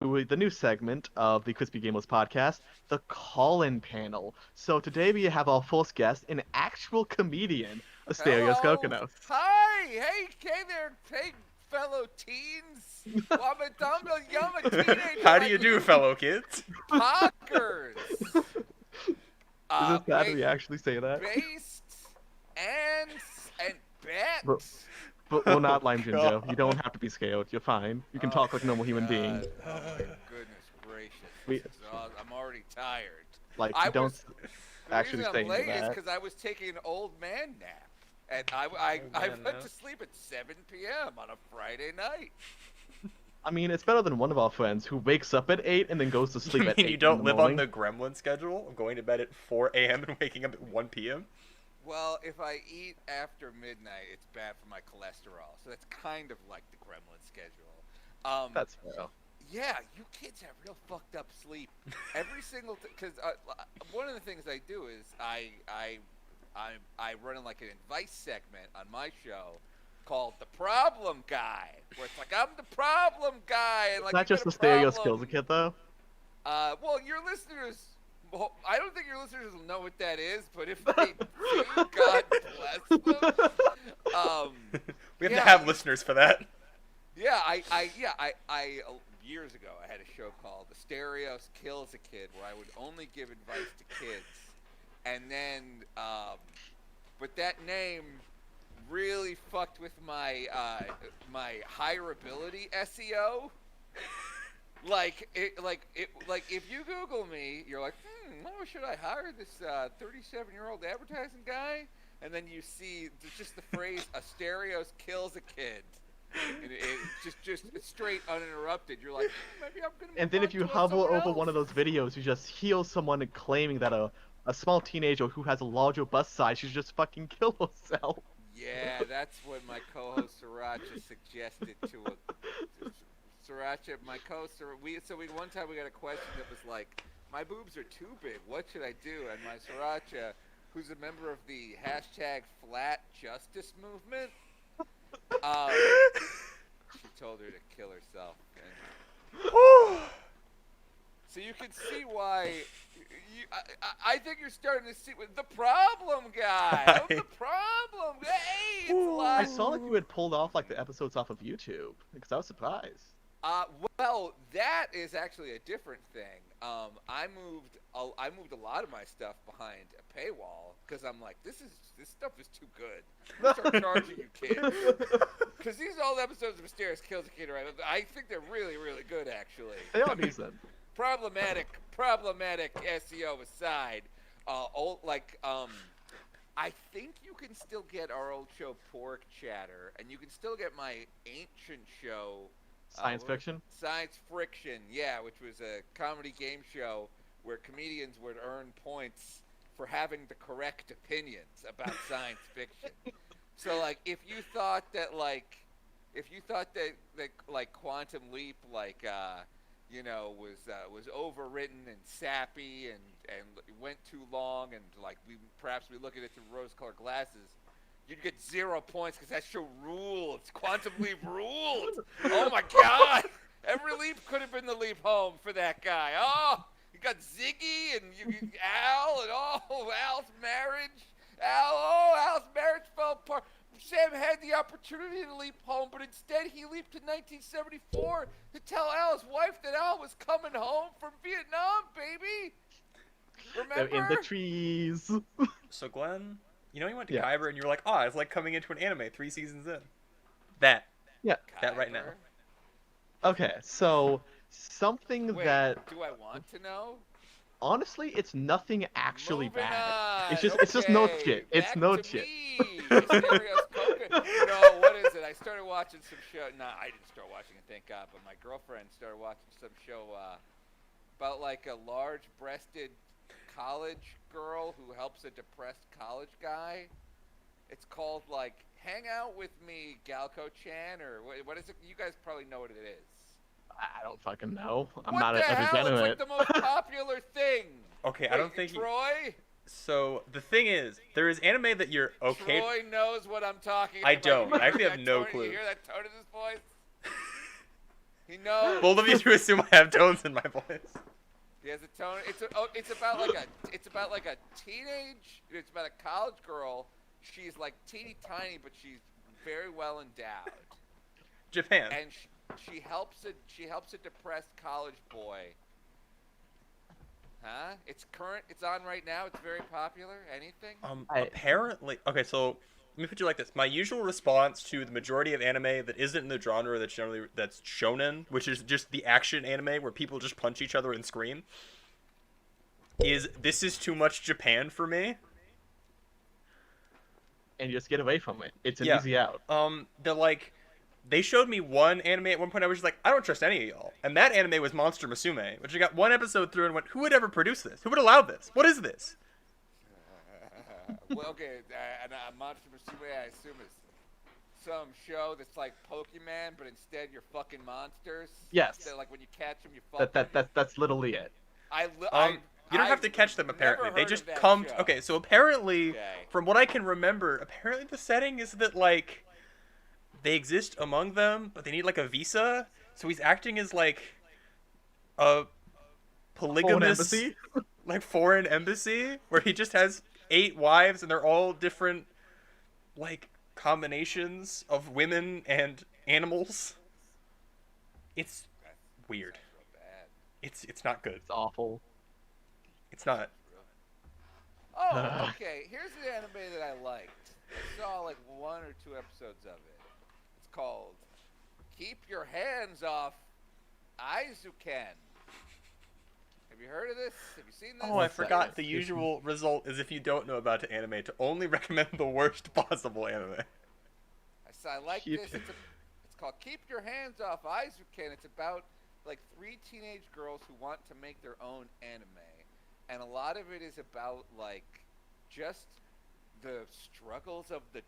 the new segment of the Crispy Gamers podcast, the call-in panel. So today we have our first guest, an actual comedian, Asterios Hello. Kokkinos. Hi. Hey there, hey, fellow teens. Well, I'm a teenager How do like you do, you fellow kids? poggers. Is it bad Wait, we actually say that? based and and But, bet. but we're not Lime Jinjo. You don't God. have to be scared. You're fine. You can Oh, talk like thank normal human beings. God. Oh my goodness gracious. We I'm already tired. like I don't was The actually reason say I'm late is that. because I was taking an old man nap, and I man went nap? to sleep at 7 p.m. on a Friday night. I mean, it's better than one of our friends who wakes up at 8 and then goes to sleep You at mean 8 you in the don't live on morning. the gremlin schedule of going to bed at 4 a.m. and waking up at 1 p.m.? Well, if I eat after midnight, it's bad for my cholesterol. So that's kind of like the gremlin schedule. That's fair. Yeah, you kids have real fucked up sleep. Every single because one of the things I do is I run like an advice segment on my show called the Problem Guy, where it's like I'm the problem guy, and It's like not you got just a Asterios kills a problem. kid though. Well, your listeners. Well, I don't think your listeners will know what that is, but if they do, God bless them. Um, We have to yeah, have listeners for that. years ago, I had a show called Asterios Kills a Kid, where I would only give advice to kids, and then, but that name really fucked with my hireability SEO. Like if you Google me, you're like, oh, should I hire this 37-year-old advertising guy? And then you see just the phrase "Asterios kills a kid," and just straight uninterrupted. You're like, maybe I'm gonna And move then on if you to hover someone over else. one of those videos, you just hear someone claiming that a small teenager who has a larger bust size should just fucking kill herself. Yeah, that's what my co-host Sriracha suggested to a Sriracha. My co-host, one time we got a question that was like, "My boobs are too big. What should I do?" And my Sriracha, who's a member of the hashtag Flat Justice movement, um, she told her to kill herself. And so you can see why. I think you're starting to see with the problem guy. I'm the problem. Hey, it's I live. saw that you had pulled off like the episodes off of YouTube because I was surprised. Well, that is actually a different thing. I moved a lot of my stuff behind a paywall because I'm like, this stuff is too good. I'm gonna start charging you kids because these old episodes of Mysterious Kills a Kid, right? I think they're really, really good, actually. They I are mean, decent. problematic SEO aside, I think you can still get our old show Pork Chatter, and you can still get my ancient show Science fiction. Science Friction, yeah, which was a comedy game show where comedians would earn points for having the correct opinions about science fiction. So, like, if you thought that like Quantum Leap, was overwritten and sappy and went too long, and like we look at it through rose-colored glasses, you'd get 0 points because that show ruled. Quantum Leap ruled. Oh my God! Every leap could have been the leap home for that guy. Oh, you got Ziggy and Al and Al's marriage. Al's marriage fell apart. Sam had the opportunity to leap home, but instead he leaped to 1974 to tell Al's wife that Al was coming home from Vietnam, baby. They're in the Remember? trees. So, Glenn, you went to Yeah. Kyber and you were like, oh, it's like coming into an anime 3 seasons in. That. Yeah. That right now. Kyber? Okay, so something Wait, that do I want to know? honestly, it's nothing actually Moving bad. on. It's nerd Okay, shit. It's back nerd to shit. me. Asterios Kokkinos. No, what is it? I started watching some show. Nah, I didn't start watching it, thank God. But my girlfriend started watching some show about like a large-breasted college girl who helps a depressed college guy. It's called like "Hang Out with Me, Galco Chan," or what is it? You guys probably know what it is. I don't fucking know. I'm What not the a hell? It's like degenerate. the most popular thing. Okay, I Wait, don't think Troy. So, the thing is, there is anime that you're okay. Troy knows what I'm talking I about. don't. You I actually hear have that no tone- clue. You hear that tone in his voice? He knows. Bold of you to assume I have tones in my voice. He has a tone. It's about like a teenage. It's about a college girl. She's like teeny tiny, but she's very well endowed. Japan. And she helps a depressed college boy. Huh? It's current. It's on right now. It's very popular. Anything? Apparently, okay. So let me put you like this. My usual response to the majority of anime that isn't in the genre that's shonen, which is just the action anime where people just punch each other and scream, is this is too much Japan for me. And you just get away from it. It's an Yeah. easy out. They showed me one anime at one point. I was just like, I don't trust any of y'all. And that anime was Monster Musume, which I got one episode through and went, who would ever produce this? Who would allow this? What is this? Well, okay, and Monster Musume, I assume is some show that's like Pokemon, but instead you're fucking monsters. Yes. Instead, like when you catch them, you fuck That's literally it. You don't have to catch them, apparently. They just come... Okay, so apparently, from what I can remember, apparently the setting is that, like, they exist among them, but they need, like, a visa. So he's acting as, like, a polygamous... foreign embassy, where he just has 8 wives, and they're all different, like, combinations of women and animals. It's weird. It's not good. It's awful. It's not. Oh, okay. Here's an anime that I liked. I saw like 1 or 2 episodes of it. It's called Keep Your Hands Off Aizuken. Have you heard of this? Have you seen this? Oh, I forgot. The usual result is if you don't know about the anime to only recommend the worst possible anime. I like this. It's called Keep Your Hands Off Aizuken. It's about like 3 teenage girls who want to make their own anime. And a lot of it is about like just the struggles of the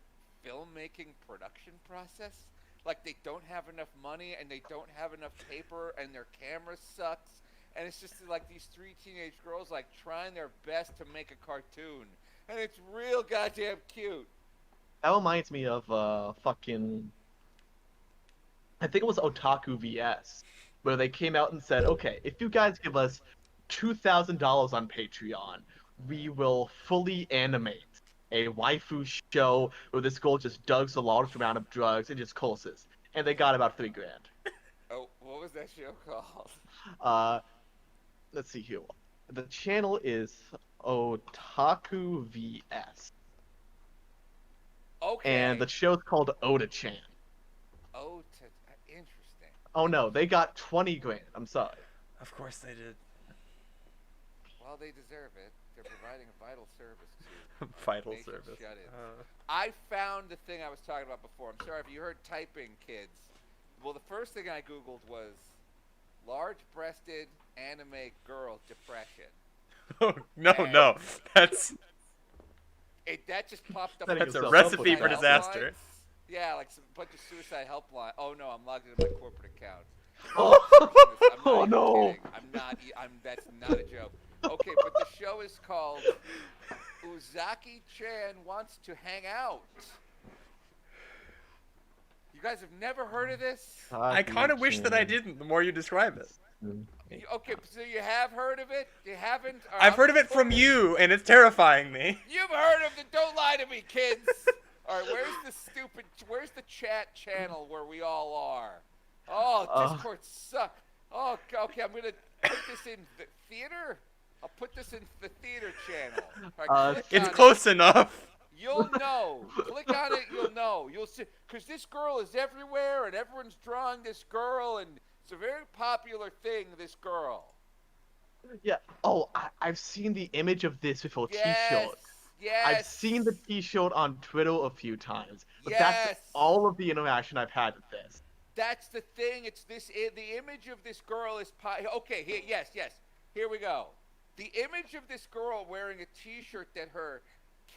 filmmaking production process. Like they don't have enough money and they don't have enough paper and their camera sucks. And it's just like these 3 teenage girls like trying their best to make a cartoon. And it's real goddamn cute. That reminds me of fucking... I think it was Otaku VS, where they came out and said, okay, if you guys give us $2,000 on Patreon, we will fully animate a waifu show where this girl just does a large amount of drugs and just curses. And they got about $3,000. Oh, what was that show called? Let's see here. The channel is Otaku VS. Okay. And the show's called Oda-chan. Interesting. Oh no, they got $20,000. I'm sorry. Of course they did. Well, they deserve it. They're providing a vital service to Vital service. I found the thing I was talking about before. I'm sorry if you heard typing, kids. Well, the first thing I googled was large-breasted anime girl depression. Oh, no. That's That just popped up. That's a recipe for disaster. Yeah, like some bunch of suicide helpline. Oh no, I'm logged into my corporate account. Oh no! That's not a joke. Okay, but the show is called Uzaki-chan Wants to Hang Out. You guys have never heard of this? I kind of wish that I didn't. The more you describe it. Okay, so you have heard of it? You haven't? I've heard of it from you, and it's terrifying me. You've heard of it? Don't lie to me, kids. All right, where's the chat channel where we all are? Oh, Discord suck. Oh, okay, I'm gonna put this in the theater. I'll put this in the theater channel. Right, it's close enough. You'll know. Click on it, you'll know. You'll see, because this girl is everywhere, and everyone's drawing this girl, and it's a very popular thing, this girl. Yeah. Oh, I've seen the image of this with a t-shirt. Yes. I've seen the t-shirt on Twitter a few times. But that's all of the interaction I've had with this. That's the thing. It's this. The image of this girl is... Okay, yes. Here we go. The image of this girl wearing a t-shirt that her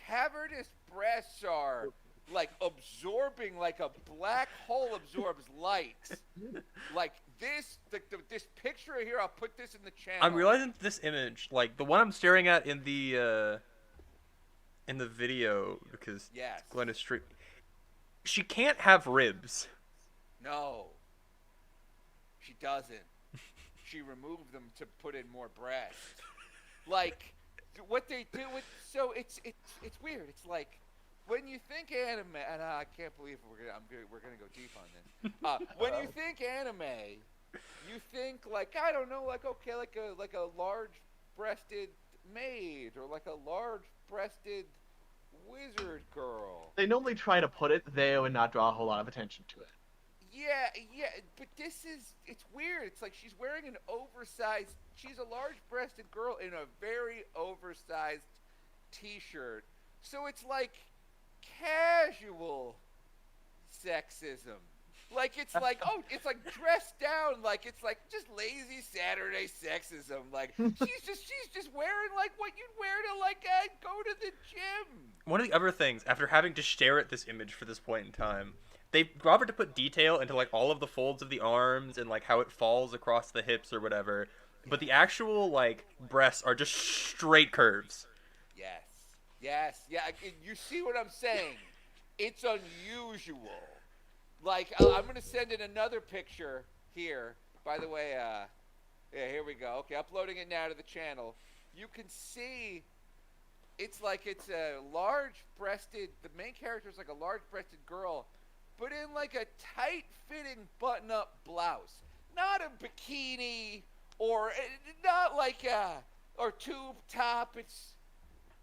cavernous breasts are... like absorbing, like a black hole absorbs light. Like this, this picture here, I'll put this in the channel. I'm realizing this image, like the one I'm staring at in the video, because Glenn is street. She can't have ribs. No. She doesn't. She removed them to put in more breast. Like, what they do with so it's weird. It's like when you think anime, and I can't believe we're gonna go deep on this. When you think anime, you think like I don't know, like okay, like a large-breasted maid or like a large-breasted wizard girl. They normally try to put it there and not draw a whole lot of attention to it. Yeah, but it's weird. It's like she's wearing an oversized, she's a large-breasted girl in a very oversized t-shirt. So it's like casual sexism. Like it's like, oh, it's like dressed down, like it's like just lazy Saturday sexism. Like she's just wearing like what you'd wear to like go to the gym. One of the other things, after having to stare at this image for this point in time, they bothered to put detail into like all of the folds of the arms and like how it falls across the hips or whatever. But the actual like breasts are just straight curves. Yes. Yeah. You see what I'm saying? It's unusual. Like I'm gonna send in another picture here. By the way, yeah, here we go. Okay, uploading it now to the channel. You can see. It's like it's a large-breasted. The main character is like a large-breasted girl, but in like a tight-fitting button-up blouse, not a bikini or not like or tube top.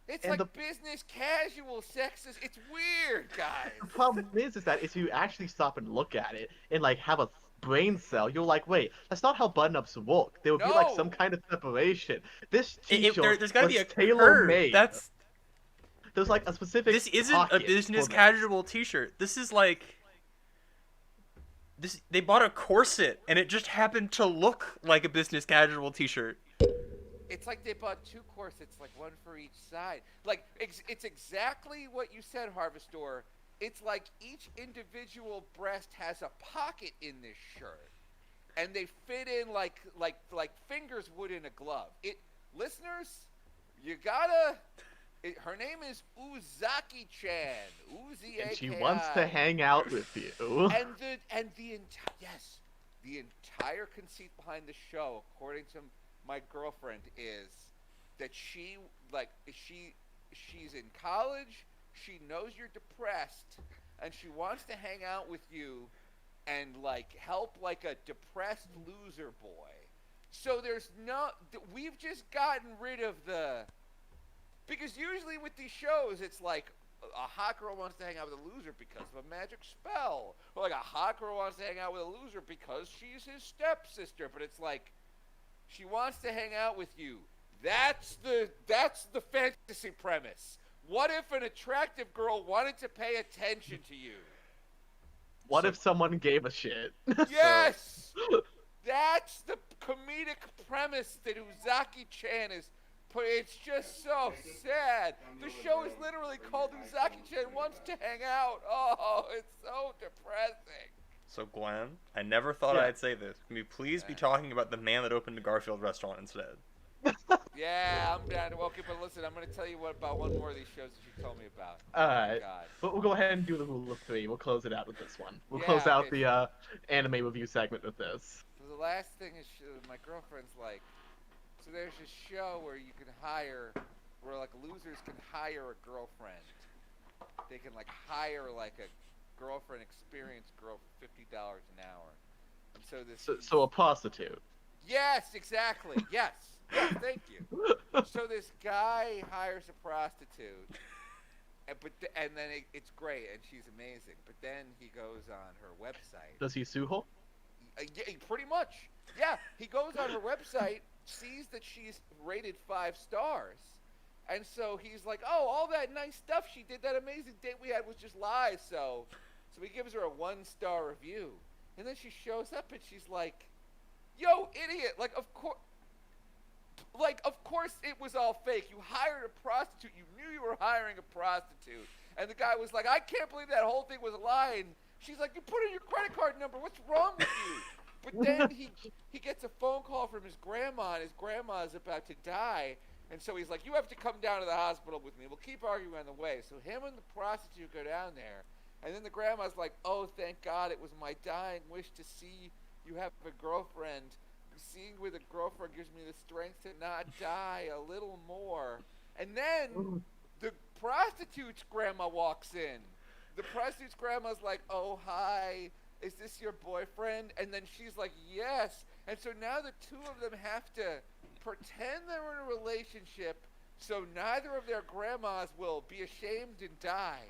It's like business casual sexist. It's weird, guys. The problem is that if you actually stop and look at it and like have a brain cell, you're like, wait, that's not how button-ups work. There would be like some kind of separation. This t-shirt there's gotta be a tailor-made. Curve. There's like a specific. This isn't a business casual t-shirt. This is like this. They bought a corset and it just happened to look like a business casual t-shirt. It's like they bought two corsets, like one for each side. Like it's exactly what you said, Harvestor. It's like each individual breast has a pocket in this shirt, and they fit in like fingers would in a glove. Listeners, you gotta. Her name is Uzaki-chan. Uzi. And she wants to hang out with you. And the entire conceit behind the show, according to my girlfriend, is that she's in college, she knows you're depressed, and she wants to hang out with you and like help like a depressed loser boy. So we've just gotten rid of because usually with these shows it's like a hot girl wants to hang out with a loser because of a magic spell, or like a hot girl wants to hang out with a loser because she's his stepsister. But it's like she wants to hang out with you. That's the fantasy premise. What if an attractive girl wanted to pay attention to you? What if someone gave a shit? Yes! That's the comedic premise that Uzaki-chan is. But it's just so sad. The show is literally called Uzaki-chan Wants to Hang Out. Oh, it's so depressing. So, Glenn, I never thought I'd say this. Can we please be talking about the man that opened the Garfield restaurant instead? Yeah, I'm down. Okay, but listen, I'm going to tell you about one more of these shows that you told me about. Alright. But we'll go ahead and do the rule of three. We'll close it out with this one. We'll close out the anime review segment with this. So the last thing is my girlfriend's like, so there's this show where you can where like losers can hire a girlfriend. They can like hire like a girlfriend, experienced girl for $50 an hour. And so this. So a prostitute. Yes, exactly. Yes, thank you. So this guy hires a prostitute, and then it's great, and she's amazing. But then he goes on her website. Does he sue her? Yeah, pretty much. Yeah, he goes on her website, sees that she's rated 5 stars, and so he's like, "Oh, all that nice stuff she did, that amazing date we had was just lies." So he gives her a 1-star review, and then she shows up and she's like, "Yo, idiot! Of course it was all fake. You hired a prostitute. You knew you were hiring a prostitute." And the guy was like, "I can't believe that whole thing was a lie." And she's like, "You put in your credit card number. What's wrong with you?" But then he gets a phone call from his grandma, and his grandma is about to die. And so he's like, "You have to come down to the hospital with me. We'll keep arguing on the way." So him and the prostitute go down there. And then the grandma's like, "Oh, thank God, it was my dying wish to see you have a girlfriend. Seeing with a girlfriend gives me the strength to not die a little more. And then the prostitute's grandma walks in. The prostitute's grandma's like, "Oh, hi. Is this your boyfriend?" And then she's like, "Yes." And so now the two of them have to pretend they're in a relationship so neither of their grandmas will be ashamed and die.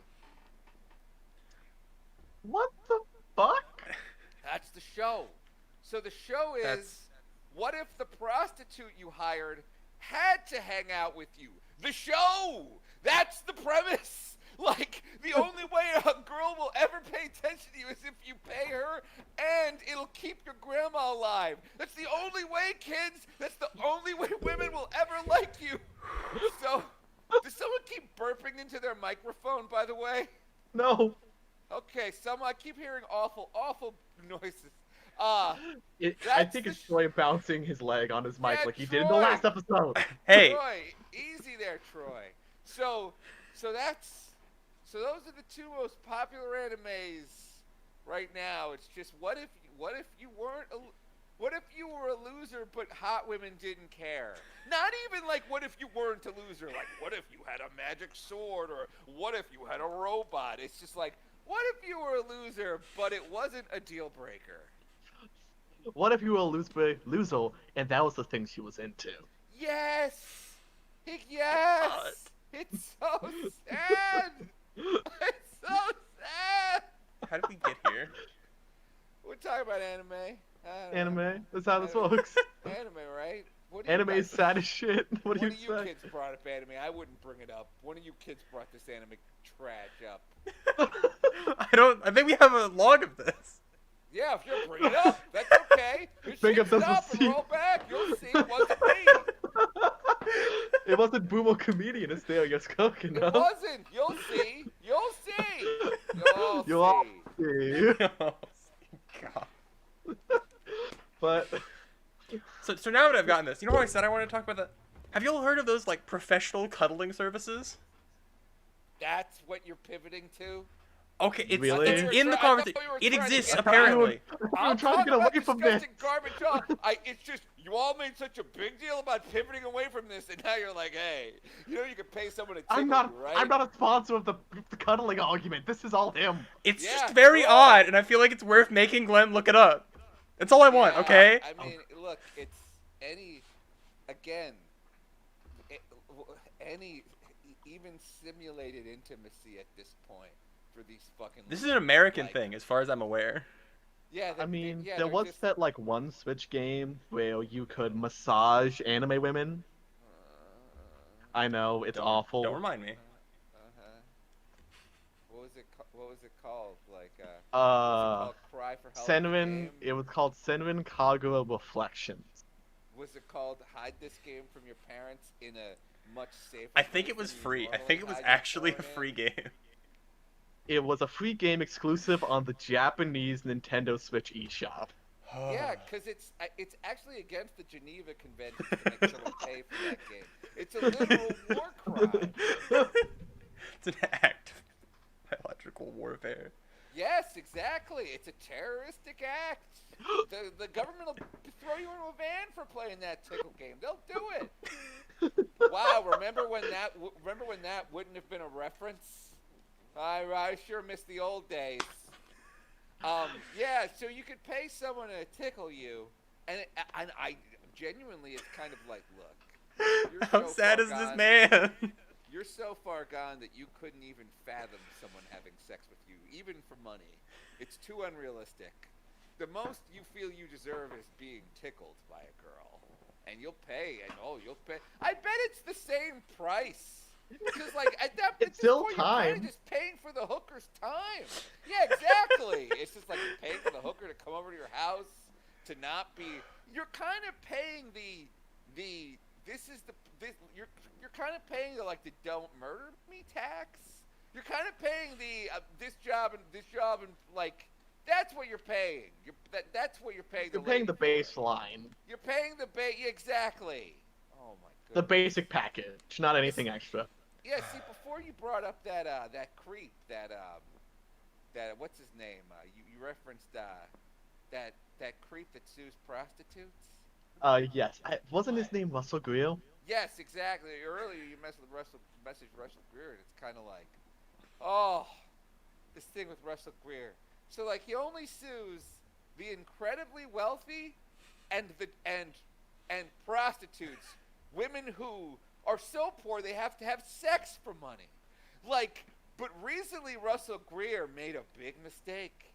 What the fuck? That's the show. So the show is, what if the prostitute you hired had to hang out with you? The show! That's the premise! Like, the only way a girl will ever pay attention to you is if you pay her, and it'll keep your grandma alive. That's the only way, kids! That's the only way women will ever like you! So, does someone keep burping into their microphone, by the way? No. Okay, I keep hearing awful noises. I think it's Troy bouncing his leg on his mic like he did in the Troy. last episode. Hey. Troy, easy there, Troy. So those are the two most popular animes right now. It's just what if you were a loser but hot women didn't care? Not even like what if you weren't a loser, like what if you had a magic sword, or what if you had a robot? It's just like, what if you were a loser but it wasn't a deal breaker? What if you were a loser and that was the thing she was into? Yes! Yes! It's so sad! It's so sad! How did we get here? We're talking about anime. Anime? That's how this works. Anime, right? Anime is sad as shit. What do you say? say? One of you kids brought up anime. I wouldn't bring it up. One of you kids brought this anime trash up. I think we have a log of this. Yeah, if you're bringing it up, that's okay. Bring up those stop and roll back. You'll see it wasn't me. It wasn't Boomo Comedian Asterios Kokkinos. It wasn't. You'll see. You'll see. You'll see. Oh, God. But so now that I've gotten this, you know what I said I wanted to talk about that? Have you all heard of those like professional cuddling services? That's what you're pivoting to? Okay, it's, Really? it's in the conversation. It exists apparently. I'm trying to get away from this. Garbage talk. It's just you all made such a big deal about pivoting away from this, and now you're like, hey, you know you could pay someone to tickle you, right? I'm not a sponsor of the cuddling argument. This is all him. It's just very odd, and I feel like it's worth making Glenn look it up. That's all I want, okay? I mean, look, it's any even simulated intimacy at this point for these fucking. This is an American thing, as far as I'm aware. Yeah, I mean, there was that like one Switch game where you could massage anime women. I know it's awful. Don't remind me. What was it called? Like Cry for Help. Senrin. It was called Senrin Kagura Reflections. Was it called Hide This Game from Your Parents in a much safer? I think it was free. I think it was actually a free game. It was a free game exclusive on the Japanese Nintendo Switch eShop. Yeah, because it's actually against the Geneva Convention to make someone pay for that game. It's a literal war crime. It's an act of biological warfare. Yes, exactly. It's a terroristic act. The government will throw you into a van for playing that tickle game. They'll do it. Wow, remember when that wouldn't have been a reference? I sure miss the old days. Yeah, so you could pay someone to tickle you, and I genuinely, it's kind of like, look, how sad is this man? You're so far gone that you couldn't even fathom someone having sex with you, even for money. It's too unrealistic. The most you feel you deserve is being tickled by a girl, and you'll pay, you'll pay. I bet it's the same price. Because, like, at it's still point, time. you're kind of just paying for the hooker's time. Yeah, exactly. It's just like you're paying for the hooker to come over to your house, to not be. You're kind of paying you're kind of paying the like the don't murder me tax. You're kind of paying the this job and like that's what you're paying. That's what you're paying. You're paying the baseline. You're paying the exactly. Oh my god. The basic package, not anything extra. Yeah, see, before you brought up that creep, that what's his name? You referenced that that creep that sues prostitutes? Yes. Wasn't his name Russell Greer? Yes, exactly. Earlier you messaged Russell Greer, and it's kind of like, oh, this thing with Russell Greer. So like he only sues the incredibly wealthy and prostitutes, women who are so poor they have to have sex for money. Like, but recently Russell Greer made a big mistake.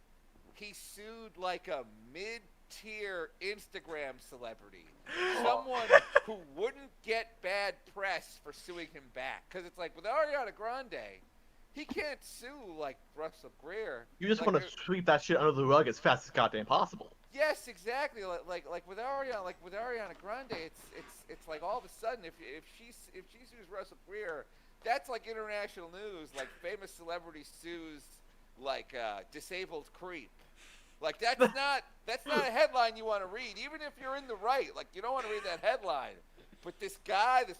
He sued like a mid-tier Instagram celebrity, someone who wouldn't get bad press for suing him back. Because it's like with Ariana Grande, he can't sue like Russell Greer. You just like, want to sweep that shit under the rug as fast as goddamn possible. Yes, exactly. Like with Ariana Grande, it's like all of a sudden if she sues Russell Greer, that's like international news. Like famous celebrity sues like disabled creep. Like that's not a headline you want to read, even if you're in the right. Like you don't want to read that headline. But this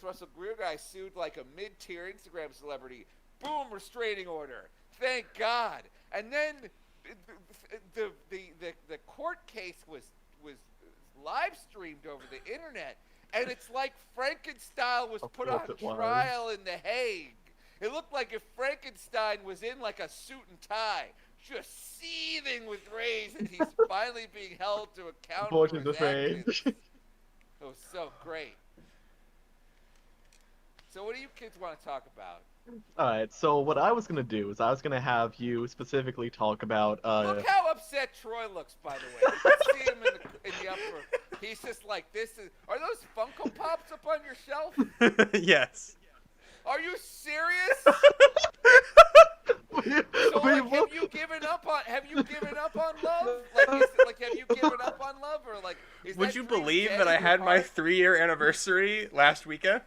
Russell Greer guy, sued like a mid-tier Instagram celebrity. Boom, restraining order. Thank God. And then the court case was live streamed over the internet, and it's like Frankenstein was put on trial in The Hague. It looked like if Frankenstein was in like a suit and tie, just seething with rage, and he's finally being held to account for his actions. It was so great. So what do you kids want to talk about? Alright, so what I was gonna do is I was gonna have you specifically talk about Look how upset Troy looks, by the way. You can see him in the upper. He's just like, this is. Are those Funko Pops up on your shelf? Yes. Are you serious? So like, have you given up on love? Like, have you given up on love, or like? Would you believe that I had my 3-year anniversary last weekend?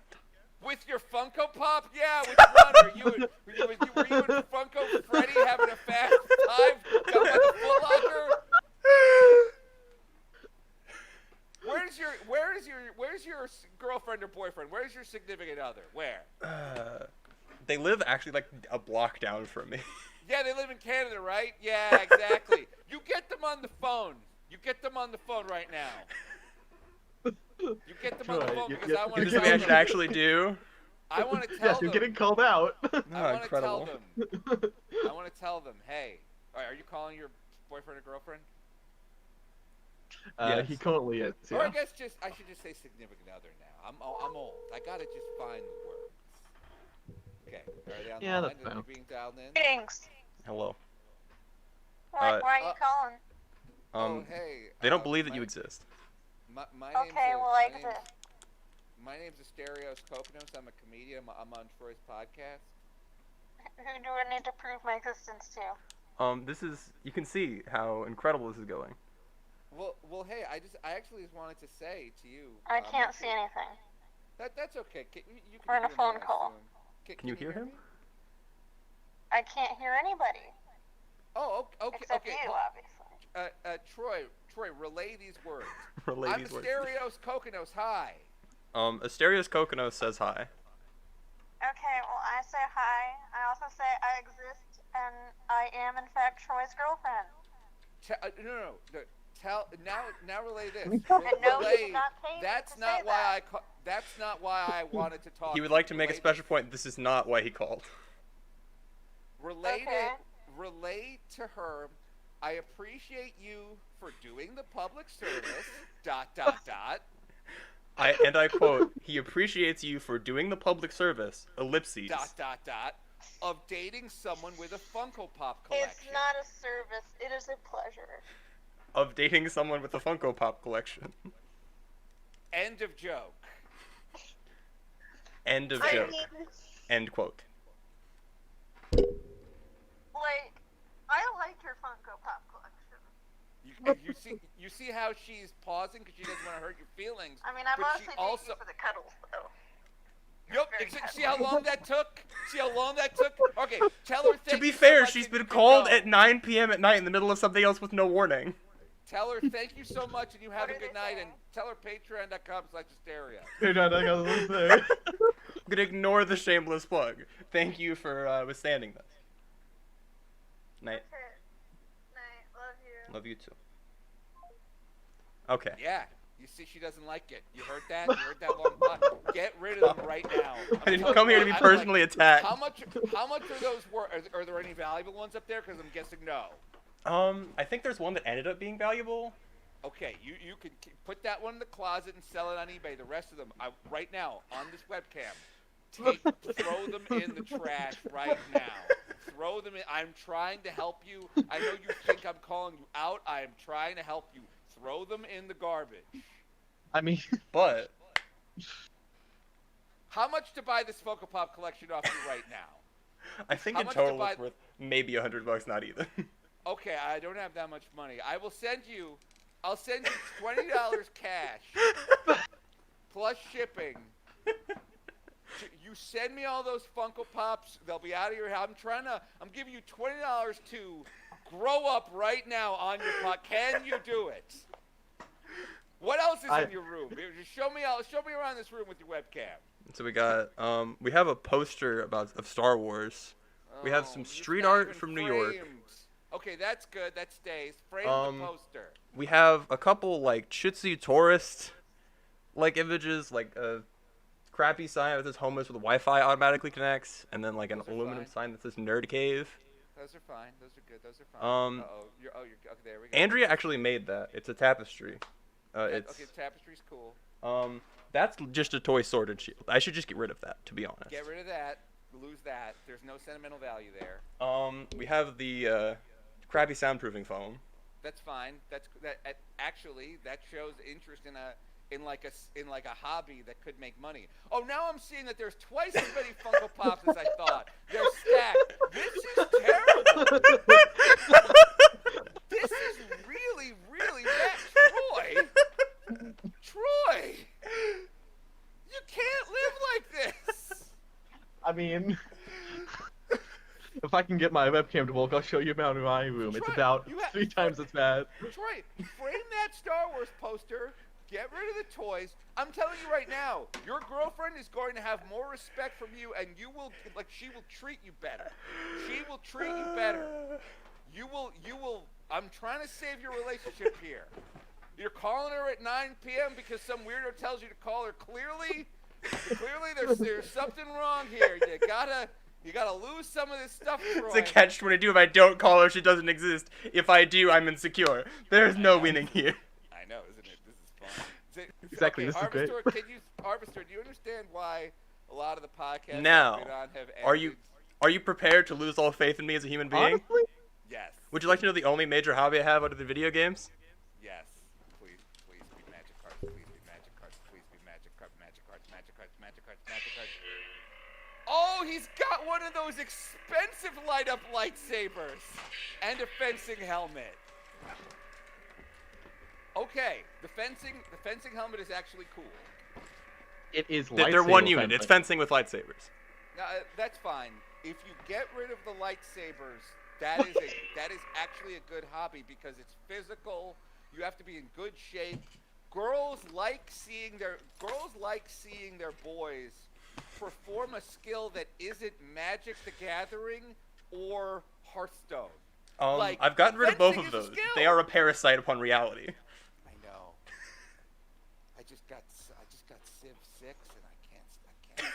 With your Funko Pop? Yeah, which one? Were you and Funko Freddy having a fast time down by the Foot Locker? Where's your girlfriend or boyfriend? Where's your significant other? Where? They live actually like a block down from me. Yeah, they live in Canada, right? Yeah, exactly. You get them on the phone. You get them on the phone right now. You get them on the phone because I want to tell them. Is this something I should actually do? I want to tell them. Yes, you're getting called out. I want to tell incredible. them. I want to tell them, hey, are you calling your boyfriend or girlfriend? Yes. He currently is. Yeah. Or I guess I should just say significant other now. I'm old. I gotta just find the words. Okay. Are they on the line? Are they being dialed in? Greetings. Hello. Why are you calling? Hey. They don't believe that you exist. My Okay, well I exist. My name's Asterios Kokkinos. I'm a comedian. I'm on Troy's podcast. Who do I need to prove my existence to? This is. You can see how incredible this is going. Well, hey, I actually just wanted to say to you. I can't see anything. That's okay. You can We're on a hear phone me, I call. assume. Can you hear him? I can't hear anybody. Oh, okay. Except okay. you, obviously. Troy, relay these words. Relay I'm these words. Asterios Kokkinos. Hi. Asterios Kokkinos says hi. Okay, well I say hi. I also say I exist, and I am in fact Troy's girlfriend. No. Now relay this. No, Relay. not paid That's to not say why that. That's not why I wanted to talk. He would like to make a Relay special point. This is not why he called. Relate Okay. Relate to her. I appreciate you for doing the public service. ... I quote, he appreciates you for doing the public service, ellipses. ... Of dating someone with a Funko Pop collection. It's not a service. It is a pleasure. Of dating someone with a Funko Pop collection. End of joke. End of I joke. mean, End quote. like, I like your Funko Pop collection. You see how she's pausing because she doesn't want to hurt your feelings. I mean, I'm but honestly she dating also you for the cuddles, though. Yep. See how long that took? Okay, tell her. To be so fair, much she's and been you can called go. at 9 p.m. at night in the middle of something else with no warning. Tell her thank you so much and you have a good night, and tell her patreon.com/Asterios. Patreon.com/Asterios. I'm gonna ignore the shameless plug. Thank you for withstanding this. Night. Night. Love you. Love you too. Okay. Yeah. You see, she doesn't like it. You heard that? You heard that long pot? Get rid of them right now. I didn't come here to be personally attacked. How much are those worth? Are there any valuable ones up there? Because I'm guessing no. I think there's one that ended up being valuable. Okay, you can put that one in the closet and sell it on eBay. The rest of them, right now, on this webcam, throw them in the trash right now. Throw them in. I'm trying to help you. I know you think I'm calling you out. I am trying to help you. Throw them in the garbage. I mean, but how much to buy this Funko Pop collection off you right now? I think in total it's worth maybe $100, not even. Okay, I don't have that much money. I'll send you $20 cash plus shipping. You send me all those Funko Pops. They'll be out of your house. I'm giving you $20 to grow up right now on your pot. Can you do it? What else is in your room? Just show me around this room with your webcam. So we have a poster of Star Wars. We have some street art from New York. Okay, that's good. That stays. Frame the poster. We have a couple like Chitsu tourist images, like a crappy sign that says homeless with Wi-Fi automatically connects, and then like an aluminum sign that says Nerd Cave. Those are fine. Those are good. Those are fine. Okay, there we go. Andrea actually made that. It's a tapestry. Okay, tapestry's cool. That's just a toy sword and shield. I should just get rid of that, to be honest. Get rid of that. Lose that. There's no sentimental value there. We have the crappy soundproofing foam. That's fine. Actually, that shows interest in a hobby that could make money. Oh, now I'm seeing that there's twice as many Funko Pops as I thought. They're stacked. This is terrible. This is really, really bad. Troy, you can't live like this. I mean, if I can get my webcam to work, I'll show you around my room. It's about 3 times as bad. Troy, frame that Star Wars poster. Get rid of the toys. I'm telling you right now, your girlfriend is going to have more respect from you, and she will treat you better. She will treat you better. You will. I'm trying to save your relationship here. You're calling her at 9 p.m. because some weirdo tells you to call her. Clearly, there's something wrong here. You gotta lose some of this stuff, Troy. It's a catch-22. If I don't call her, she doesn't exist. If I do, I'm insecure. There's no winning here. I know, isn't it? This is fun. Exactly, okay, this is great. Harvester, do you understand why a lot of the podcasts now, I've been on have ended? Are you prepared to lose all faith in me as a human being? Honestly? Yes. Would you like to know the only major hobby I have out of the video games? Yes. Please be magic cards. Please be magic cards. Please be magic cards. Magic cards. Magic cards. Magic cards. Magic cards. Oh, he's got one of those expensive light-up lightsabers and a fencing helmet. Okay, the fencing helmet is actually cool. It is. They're one unit. It's fencing with lightsabers. That's fine. If you get rid of the lightsabers, that is actually a good hobby because it's physical. You have to be in good shape. Girls like seeing their boys perform a skill that isn't Magic the Gathering or Hearthstone. I've gotten rid of both of those. They are a parasite upon reality. I know. I just got Civ 6 and I can't.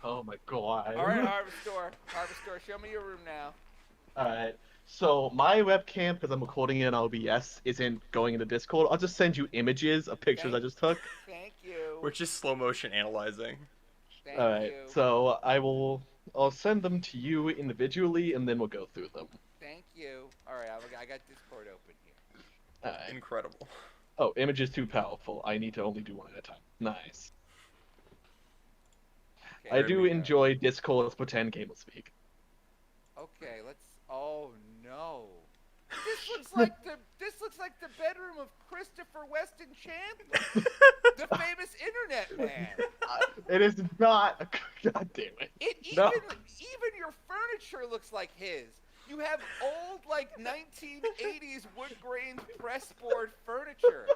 Oh my god. All right, Harvestor, show me your room now. Alright. So my webcam, because I'm recording it in OBS, isn't going into Discord. I'll just send you images of pictures I just took. Thank you. We're just slow motion analyzing. Alright, so I'll send them to you individually, and then we'll go through them. Thank you. Alright, I got Discord open here. Alright. Incredible. Oh, image is too powerful. I need to only do one at a time. Nice. Okay, I do enjoy Discord's pretend gamer speak. Okay, oh no. This looks like the bedroom of Christopher Weston Chandler, the famous internet man. It is not. God damn it. Even your furniture looks like his. You have old 1980s wood grain pressboard furniture.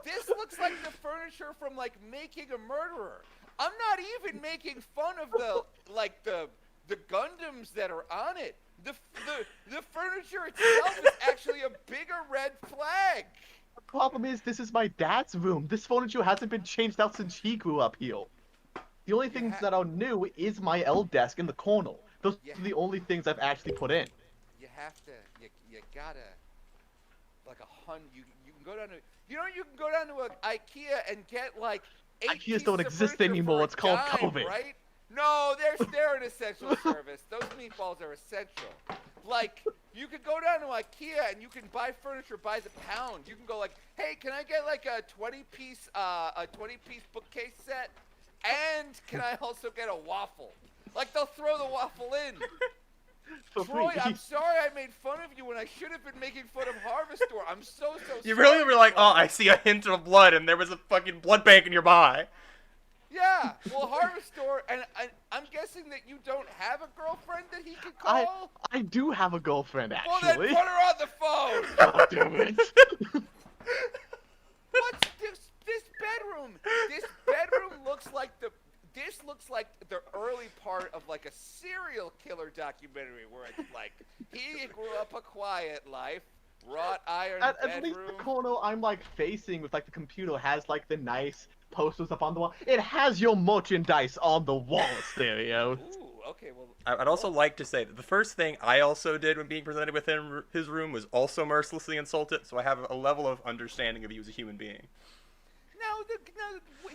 This looks like the furniture from Making a Murderer. I'm not even making fun of the Gundams that are on it. the furniture itself is actually a bigger red flag. The problem is, this is my dad's room. This furniture hasn't been changed out since he grew up here. The only things that are new is my L desk in the corner. Those are the only things I've actually put in. You have to, you gotta, like you can go down to, you can go down to an IKEA and get like 8 IKEAs don't exist anymore. It's called COVID. Right? No, they're an essential service. Those meatballs are essential. Like, you could go down to IKEA and you can buy furniture by the pound. You can go like, hey, can I get like a 20-piece bookcase set? And can I also get a waffle? Like, they'll throw the waffle in. Troy, I'm sorry I made fun of you when I should have been making fun of Harvestor. I'm so sorry. You really were like, oh, I see a hint of blood, and there was a fucking blood bank nearby. Yeah, well, Harvestor, and I'm guessing that you don't have a girlfriend that he could call? I do have a girlfriend, actually. Well, then put her on the phone! God damn it. What's this bedroom? This bedroom looks like the early part of like a serial killer documentary where it's like, he grew up a quiet life, wrought iron bedroom. At least the corner I'm like facing with like the computer has like the nice posters up on the wall. It has your merchandise on the wall, Asterios. Ooh, okay, well. I'd also like to say that the first thing I also did when being presented with his room was also mercilessly insult it, so I have a level of understanding of you as a human being. No,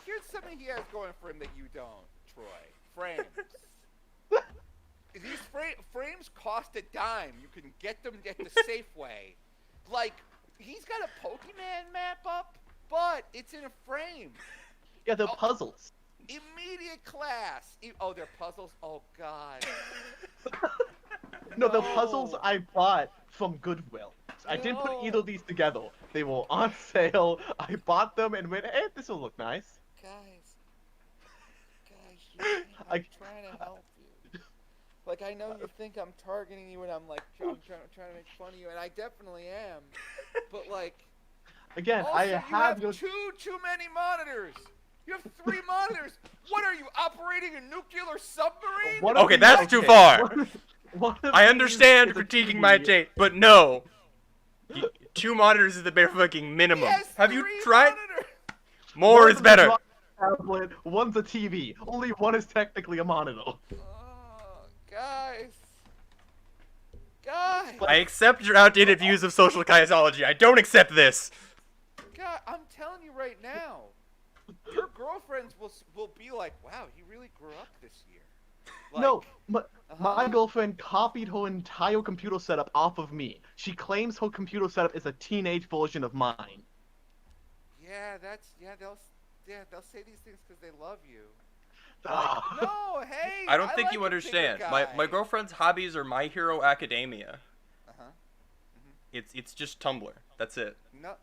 here's something he has going for him that you don't, Troy. Frames. These frames cost a dime. You can get them at the Safeway. Like, he's got a Pokemon map up, but it's in a frame. Yeah, they're puzzles. Immediate class. Oh, they're puzzles? Oh, God. No, the puzzles I bought from Goodwill. I didn't put either of these together. They were on sale. I bought them and went, hey, this will look nice. Guys, I'm trying to help you. Like, I know you think I'm targeting you and I'm like, I'm trying to make fun of you, and I definitely am. But, like... Again, also, I you have your... too many monitors. You have 3 monitors. What are you, operating a nuclear submarine? Okay, that's too far. I understand critiquing my tape, but no. 2 monitors is the bare fucking minimum. Yes, have you 3 tried? monitors. More is better. Tablet, one's a TV. Only one is technically a monitor. Oh, guys. I accept your outdated views of social kinesiology. I don't accept this. God, I'm telling you right now. Your girlfriends will be like, wow, he really grew up this year. Like, no, my girlfriend copied her entire computer setup off of me. She claims her computer setup is a teenage version of mine. Yeah, they'll say these things because they love you. Like, no, hey. I don't think like you a understand. bigger My guy. girlfriend's hobbies are My Hero Academia. It's just Tumblr. That's it. No.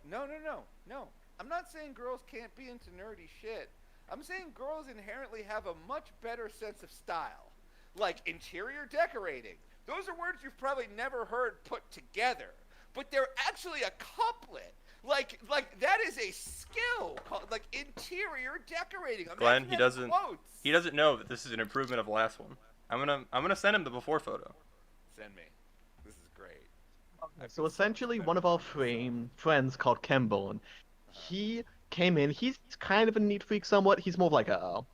I'm not saying girls can't be into nerdy shit. I'm saying girls inherently have a much better sense of style. Like interior decorating. Those are words you've probably never heard put together. But they're actually a couplet. Like that is a skill called like interior decorating. Glenn, he doesn't know that this is an improvement of the last one. I'm gonna send him the before photo. Send me. This is great. So essentially, one of our friends called Kemborn, he came in. He's kind of a neat freak somewhat. He's more of like a...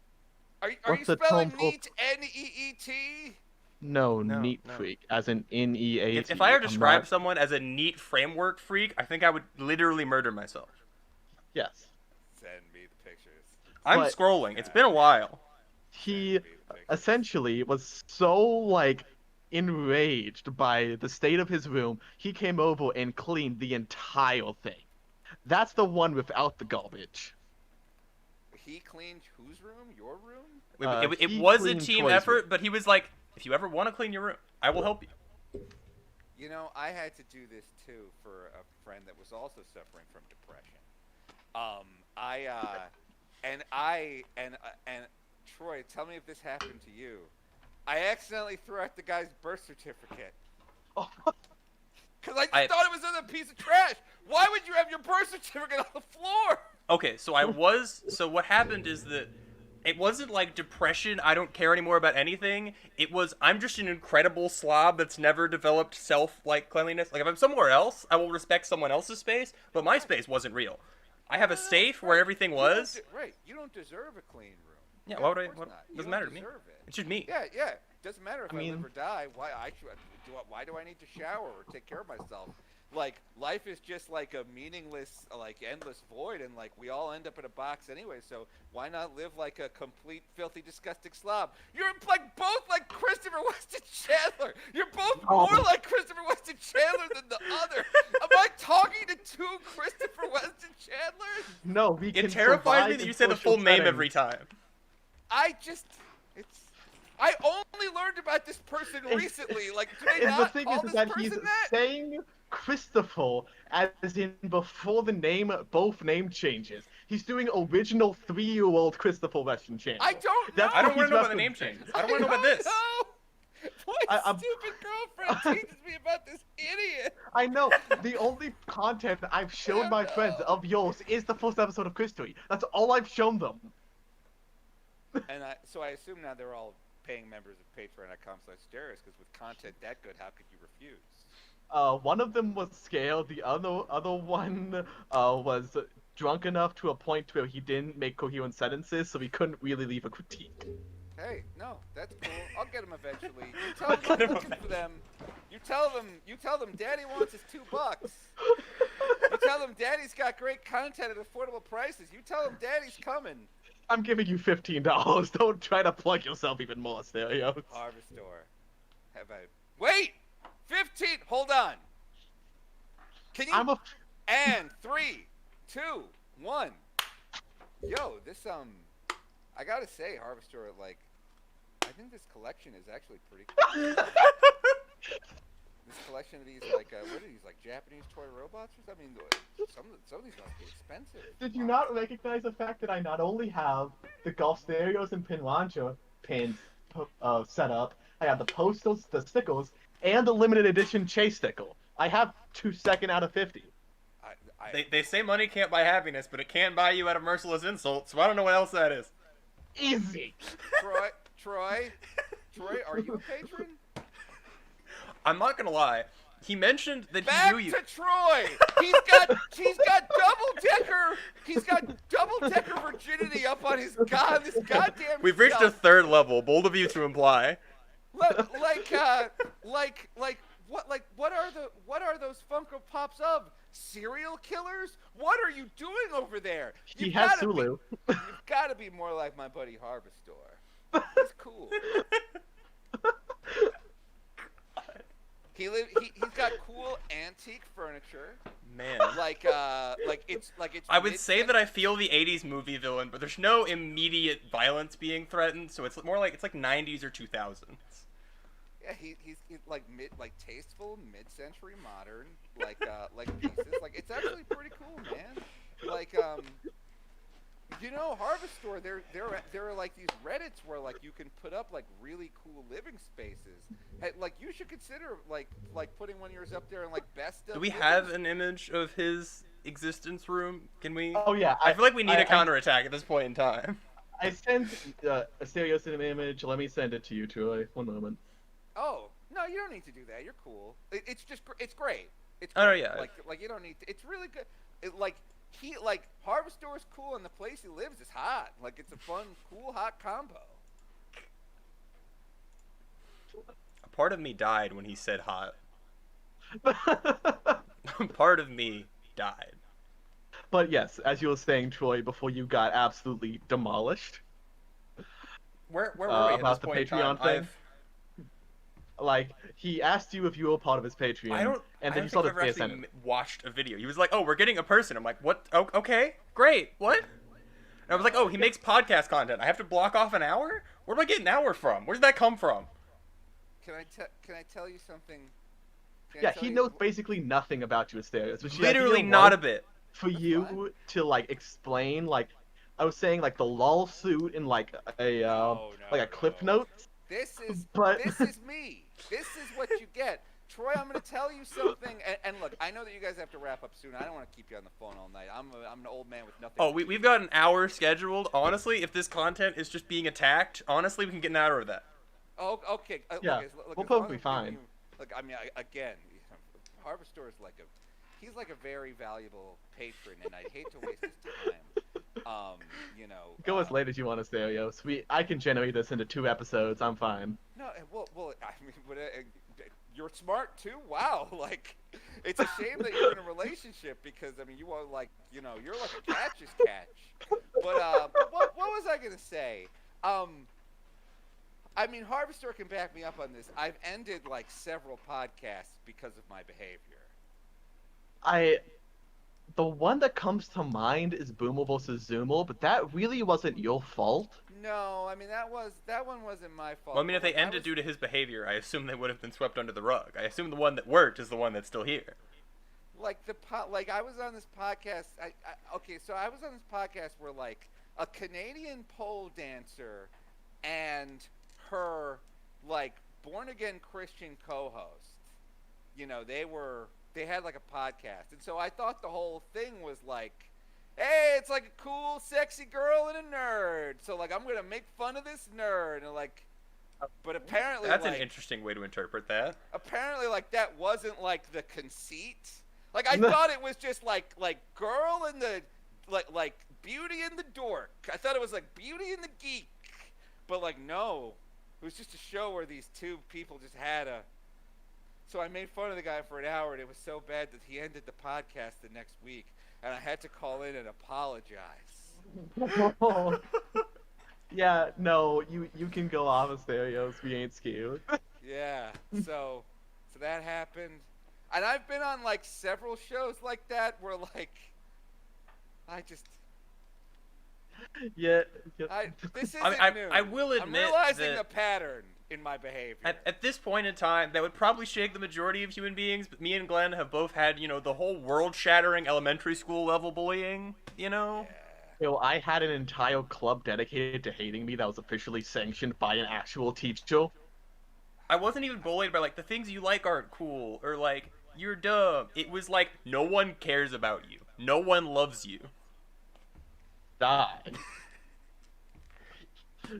Are you spelling neat, N-E-E-T? No, neat freak, as in N-E-A-T. If I were to describe someone as a neat framework freak, I think I would literally murder myself. Yes. Send me the pictures. I'm scrolling. It's been a while. He essentially was so, like, enraged by the state of his room, he came over and cleaned the entire thing. That's the one without the garbage. He cleaned whose room? Your room? It was a team effort, but he was like, if you ever want to clean your room, I will help you. You know, I had to do this too for a friend that was also suffering from depression. And Troy, tell me if this happened to you. I accidentally threw out the guy's birth certificate. Because I thought it was in a piece of trash. Why would you have your birth certificate on the floor? Okay, so what happened is that It wasn't like depression, I don't care anymore about anything. It was, I'm just an incredible slob that's never developed cleanliness. Like, if I'm somewhere else, I will respect someone else's space, but my space wasn't real. I have a safe where everything was. Right. You don't deserve a clean room. Yeah, of what course would I? not. Doesn't You matter don't to me. deserve it. It's just me. Yeah. Doesn't matter if I mean, live or die. Why do I need to shower or take care of myself? Like, life is just like a meaningless, like, endless void, and like we all end up in a box anyway. So why not live like a complete, filthy, disgusting slob? You're like both like Christopher Weston Chandler. You're both more like Christopher Weston Chandler than the other. Am I talking to two Christopher Weston Chandlers? No, we can. It terrifies me that you say the full name every time. I only learned about this person recently. Like, do they not the thing call is this that person he's that? saying Christopher as in before the name, both name changes. He's doing original 3-year-old Christopher Weston Chandler. I don't know. I don't want to know he's about the name referencing. changes. I don't want to know about this. My stupid girlfriend teaches me about this idiot. I know. The only content I've shown my friends of yours is the first episode of History. That's all I've shown them. And so I assume now they're all paying members of Patreon.com/Asterios, because with content that good, how could you refuse? One of them was scared. The other one was drunk enough to a point where he didn't make coherent sentences, so he couldn't really leave a critique. Hey, no, that's cool. I'll get them eventually. You tell them I'm looking for them. You tell them Daddy wants his $2. You tell them Daddy's got great content at affordable prices. You tell them Daddy's coming. I'm giving you $15. Don't try to plug yourself even more, Asterios. Harvest store. Have I? Wait! 15! Hold on! Can you? And 3, 2, 1. Yo, this, I gotta say, Harvest store, like, I think this collection is actually pretty cool. This collection of these, like, what are these, like, Japanese toy robots? I mean, some of these must be expensive. Did you not recognize the fact that I not only have the Golf Asterios and Pin Launcher pins set up, I have the postals, the stickers, and the limited edition Chase sticker. I have 2 second out of 50. They say money can't buy happiness, but it can buy you at a merciless insult, so I don't know what else that is. Easy! Troy, are you a patron? I'm not gonna lie. He mentioned that Back he knew you. to Troy. He's got double decker virginity up on this goddamn. We've reached a third level. Bold of you to imply. What are those Funko Pops of? Serial killers? What are you doing over there? He has Sulu. You've got to be more like my buddy Harvest Store. He's cool. He's got cool antique furniture. Man. Like it's I would say that I feel the 80s movie villain, but there's no immediate violence being threatened, so it's more like 90s or 2000s. Yeah, he's like tasteful, mid-century modern, like pieces. Like, it's actually pretty cool, man. Like, Harvest Store, there are like these Reddits where like you can put up like really cool living spaces. Hey, like, you should consider like putting one of yours up there and like best of. Do we have an image of his existence room? Can we? Oh yeah. I feel like we need a counterattack at this point in time. I sent Asterios an image. Let me send it to you, Troy. One moment. Oh no, you don't need to do that. You're cool. It's just it's great. It's great. Oh yeah. Like you don't need to. It's really good. Harvest Store is cool, and the place he lives is hot. Like, it's a fun, cool, hot combo. A part of me died when he said hot. Part of me died. But yes, as you were saying, Troy, before you got absolutely demolished. Where were we at about this the point in Patreon time? thing? Like, he asked you if you were part of his Patreon, and then you saw the face in it. Watched a video. He was like, "Oh, we're getting a person." I'm like, "What? Oh, okay, great. What?" And I was like, "Oh, he makes podcast content. I have to block off an hour? Where do I get an hour from? Where did that come from?" Can I tell you something? Yeah, he knows basically nothing about you, Asterios. Which literally not a bit. For you to like explain, like, I was saying, like the LOL suit in like a clip note. This is But... this is me. This is what you get. Troy, I'm going to tell you something. And look, I know that you guys have to wrap up soon. I don't want to keep you on the phone all night. I'm an old man with nothing. Oh, we've got an hour scheduled. Honestly, if this content is just being attacked, honestly, we can get an hour of that. Oh, okay. Yeah, look, we'll probably be fine. Look, I mean, again, Harvestor is like he's like a very valuable patron, and I hate to waste his time. You know. Go as late as you want, Asterios. I can generate this into 2 episodes. I'm fine. No, well, I mean, you're smart too. Wow, like, it's a shame that you're in a relationship because I mean, you are like, you know, you're like a catch's catch. But what was I gonna say? I mean, Harvestor can back me up on this. I've ended like several podcasts because of my behavior. The one that comes to mind is Boomer vs. Zoomer, but that really wasn't your fault. No, I mean that one wasn't my fault. Well, I mean, if they ended due to his behavior, I assume they would have been swept under the rug. I assume the one that worked is the one that's still here. Like I was on this podcast. So I was on this podcast where like a Canadian pole dancer and her like born again Christian co-host. You know, they had like a podcast, and so I thought the whole thing was like, hey, it's like a cool, sexy girl and a nerd. So like, I'm gonna make fun of this nerd, and like, but apparently that's like, an interesting way to interpret that. Apparently, like that wasn't like the conceit. Like I thought it was just like girl and the like Beauty and the dork. I thought it was like Beauty and the geek, but like no, it was just a show where these two people just had a. So I made fun of the guy for an hour, and it was so bad that he ended the podcast the next week, and I had to call in and apologize. Yeah, no, you can go off, Asterios. We ain't scared. Yeah, so that happened, and I've been on like several shows like that where like I just. Yeah. This isn't new. I will admit I'm realizing that a pattern in my behavior. At this point in time, that would probably shake the majority of human beings, but me and Glenn have both had, you know, the whole world-shattering elementary school level bullying, you know? Yeah. You know, I had an entire club dedicated to hating me that was officially sanctioned by an actual teacher. I wasn't even bullied by, like, the things you like aren't cool, or, like, you're dumb. It was like, no one cares about you. No one loves you. Die.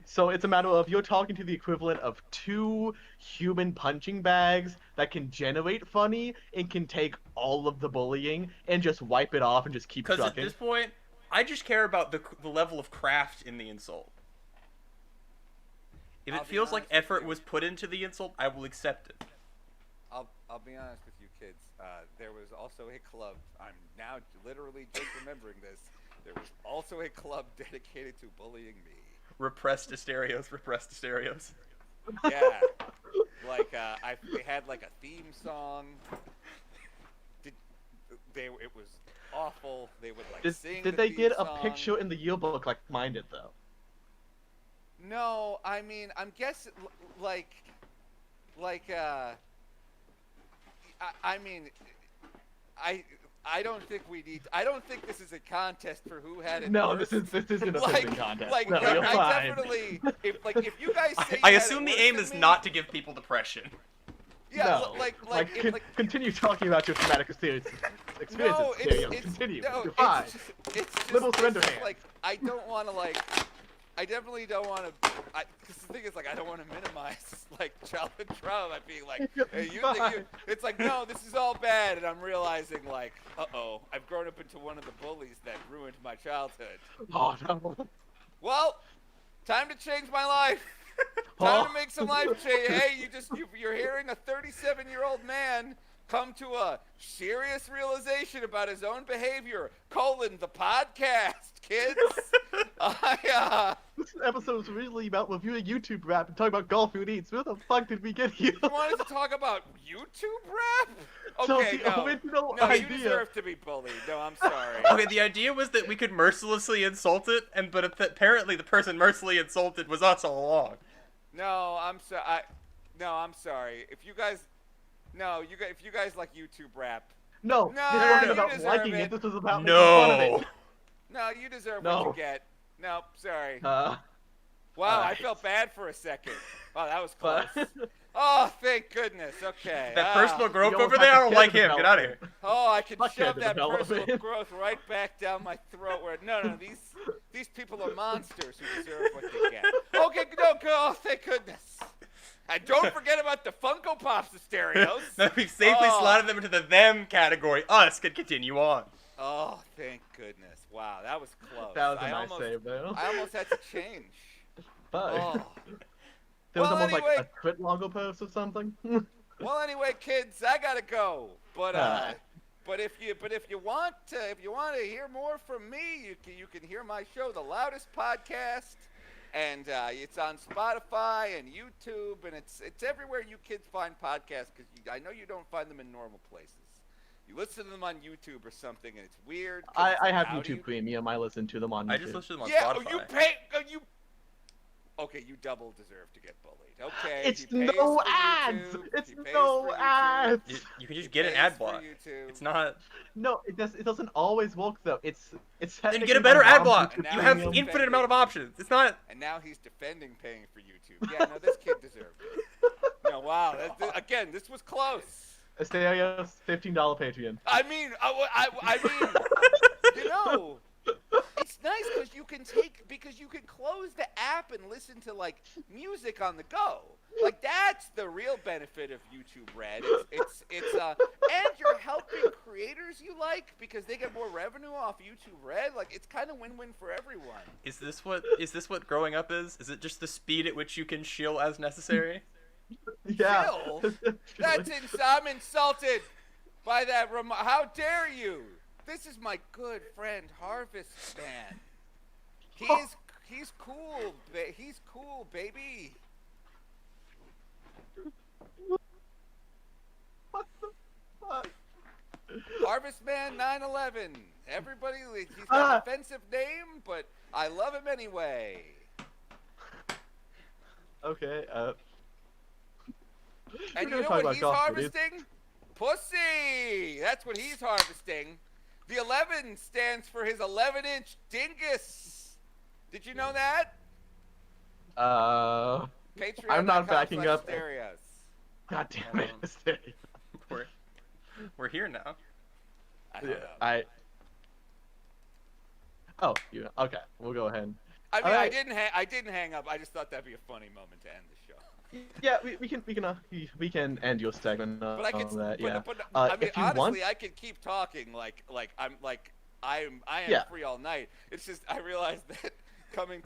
So it's a matter of you're talking to the equivalent of 2 human punching bags that can generate funny and can take all of the bullying and just wipe it off and just keep trucking. Because at this point, I just care about the level of craft in the insult. If it feels like effort was put into the insult, I will accept it. I'll be honest with you kids. There was also a club. I'm now literally just remembering this. There was also a club dedicated to bullying me. Repressed Asterios, Repressed Asterios. Yeah, like they had like a theme song. It was awful. They would like sing. Did the they theme get song. a picture in the yearbook like mine did though? No, I mean I'm guessing I don't think we need. I don't think this is a contest for who had it. No, worse. this isn't a pissing contest. No, I you're fine. definitely. If you guys say I you had assume it the worse aim than is me, not to give people depression. Yeah, no. Continue talking about your traumatic experiences. No, Continue. No, you're fine. It's just Little surrender hand. like I don't want to like. I definitely don't want to. Because the thing is, like, I don't want to minimize like childhood trauma. Being like, hey, it's like, no, this is all bad, and I'm realizing, like, I've grown up into one of the bullies that ruined my childhood. Oh no. Well, time to change my life. Time to make some life change. Hey, you're hearing a 37-year-old man come to a serious realization about his own behavior. The podcast, kids. This episode was originally about reviewing YouTube rap and talking about golf food eats. Where the fuck did we get here? You wanted to talk about YouTube rap? So Okay, the original no, idea... you deserve to be bullied. No, I'm sorry. Okay, the idea was that we could mercilessly insult it, but apparently the person mercilessly insulted was us all along. No, I'm sorry. If you guys like YouTube rap. No, this wasn't about liking it. This was about making fun of it. No, you deserve what you get. No, sorry. Wow, I felt bad for a second. Wow, that was close. Oh, thank goodness. Okay. That personal growth You don't over have there, I to don't get like the him. Get out of here. development. Oh, I can Fuck shove the that personal development. growth right back down my throat. Where no, these people are monsters who deserve what they get. Okay, no, go. Oh, thank goodness. And don't forget about the Funko Pops Asterios. Now we've safely Oh. slotted them into the them category. Us can continue on. Oh, thank goodness. Wow, that was close. That was a nice save, though. I almost had to change. But Oh. there was Well, almost anyway- like a crit logo post or something. Well, anyway, kids, I gotta go. But Alright. but if you want to hear more from me, you can hear my show, The Loudest Podcast, and it's on Spotify and YouTube, and it's everywhere you kids find podcasts, because I know you don't find them in normal places. You listen to them on YouTube or something, and it's weird. 'cause it's I like, have how do YouTube you... Premium. I listen to them on YouTube. I just listened to them on Yeah, Spotify. you pay you. Okay, you double deserve to get bullied. Okay, It's he pays no for ads. YouTube, It's he pays no for YouTube, ads. You can just he get an pays ad for block. YouTube. It's not. No, it doesn't always work though. It's Then technically get a better my ad mom's block. YouTube And You now have he's Premium. infinite amount of options. It's not. And now he's defending paying for YouTube. Yeah, no, this kid deserved it. No, wow. Again, this was close. Asterios, $15 Patreon. I mean, you know, it's nice because you can close the app and listen to like music on the go. Like that's the real benefit of YouTube Red. It's and you're helping creators you like because they get more revenue off YouTube Red. Like it's kind of win-win for everyone. Is this what growing up is? Is it just the speed at which you can shill as necessary? Yeah. Chill? I'm insulted by that how dare you? This is my good friend Harvest Man. He's cool. He's cool, baby. What the fuck? Harvest Man 911. Everybody, he's got an offensive name, but I love him anyway. Okay. And We're you know gonna talk what he's about Call of Duty. harvesting? Pussy! That's what he's harvesting. The 11 stands for his 11-inch dingus. Did you know that? Patreon. I'm not backing up. Asterios. God damn it, Asterios. We're here now. I don't know. Oh, you okay? We'll go ahead. I mean, Alright. I didn't hang up. I just thought that'd be a funny moment to end the show. Yeah, we can end your segment. But I could, that. Yeah. but I mean, if you honestly, want, I could keep talking I am Yeah. free all night. It's just I realized that coming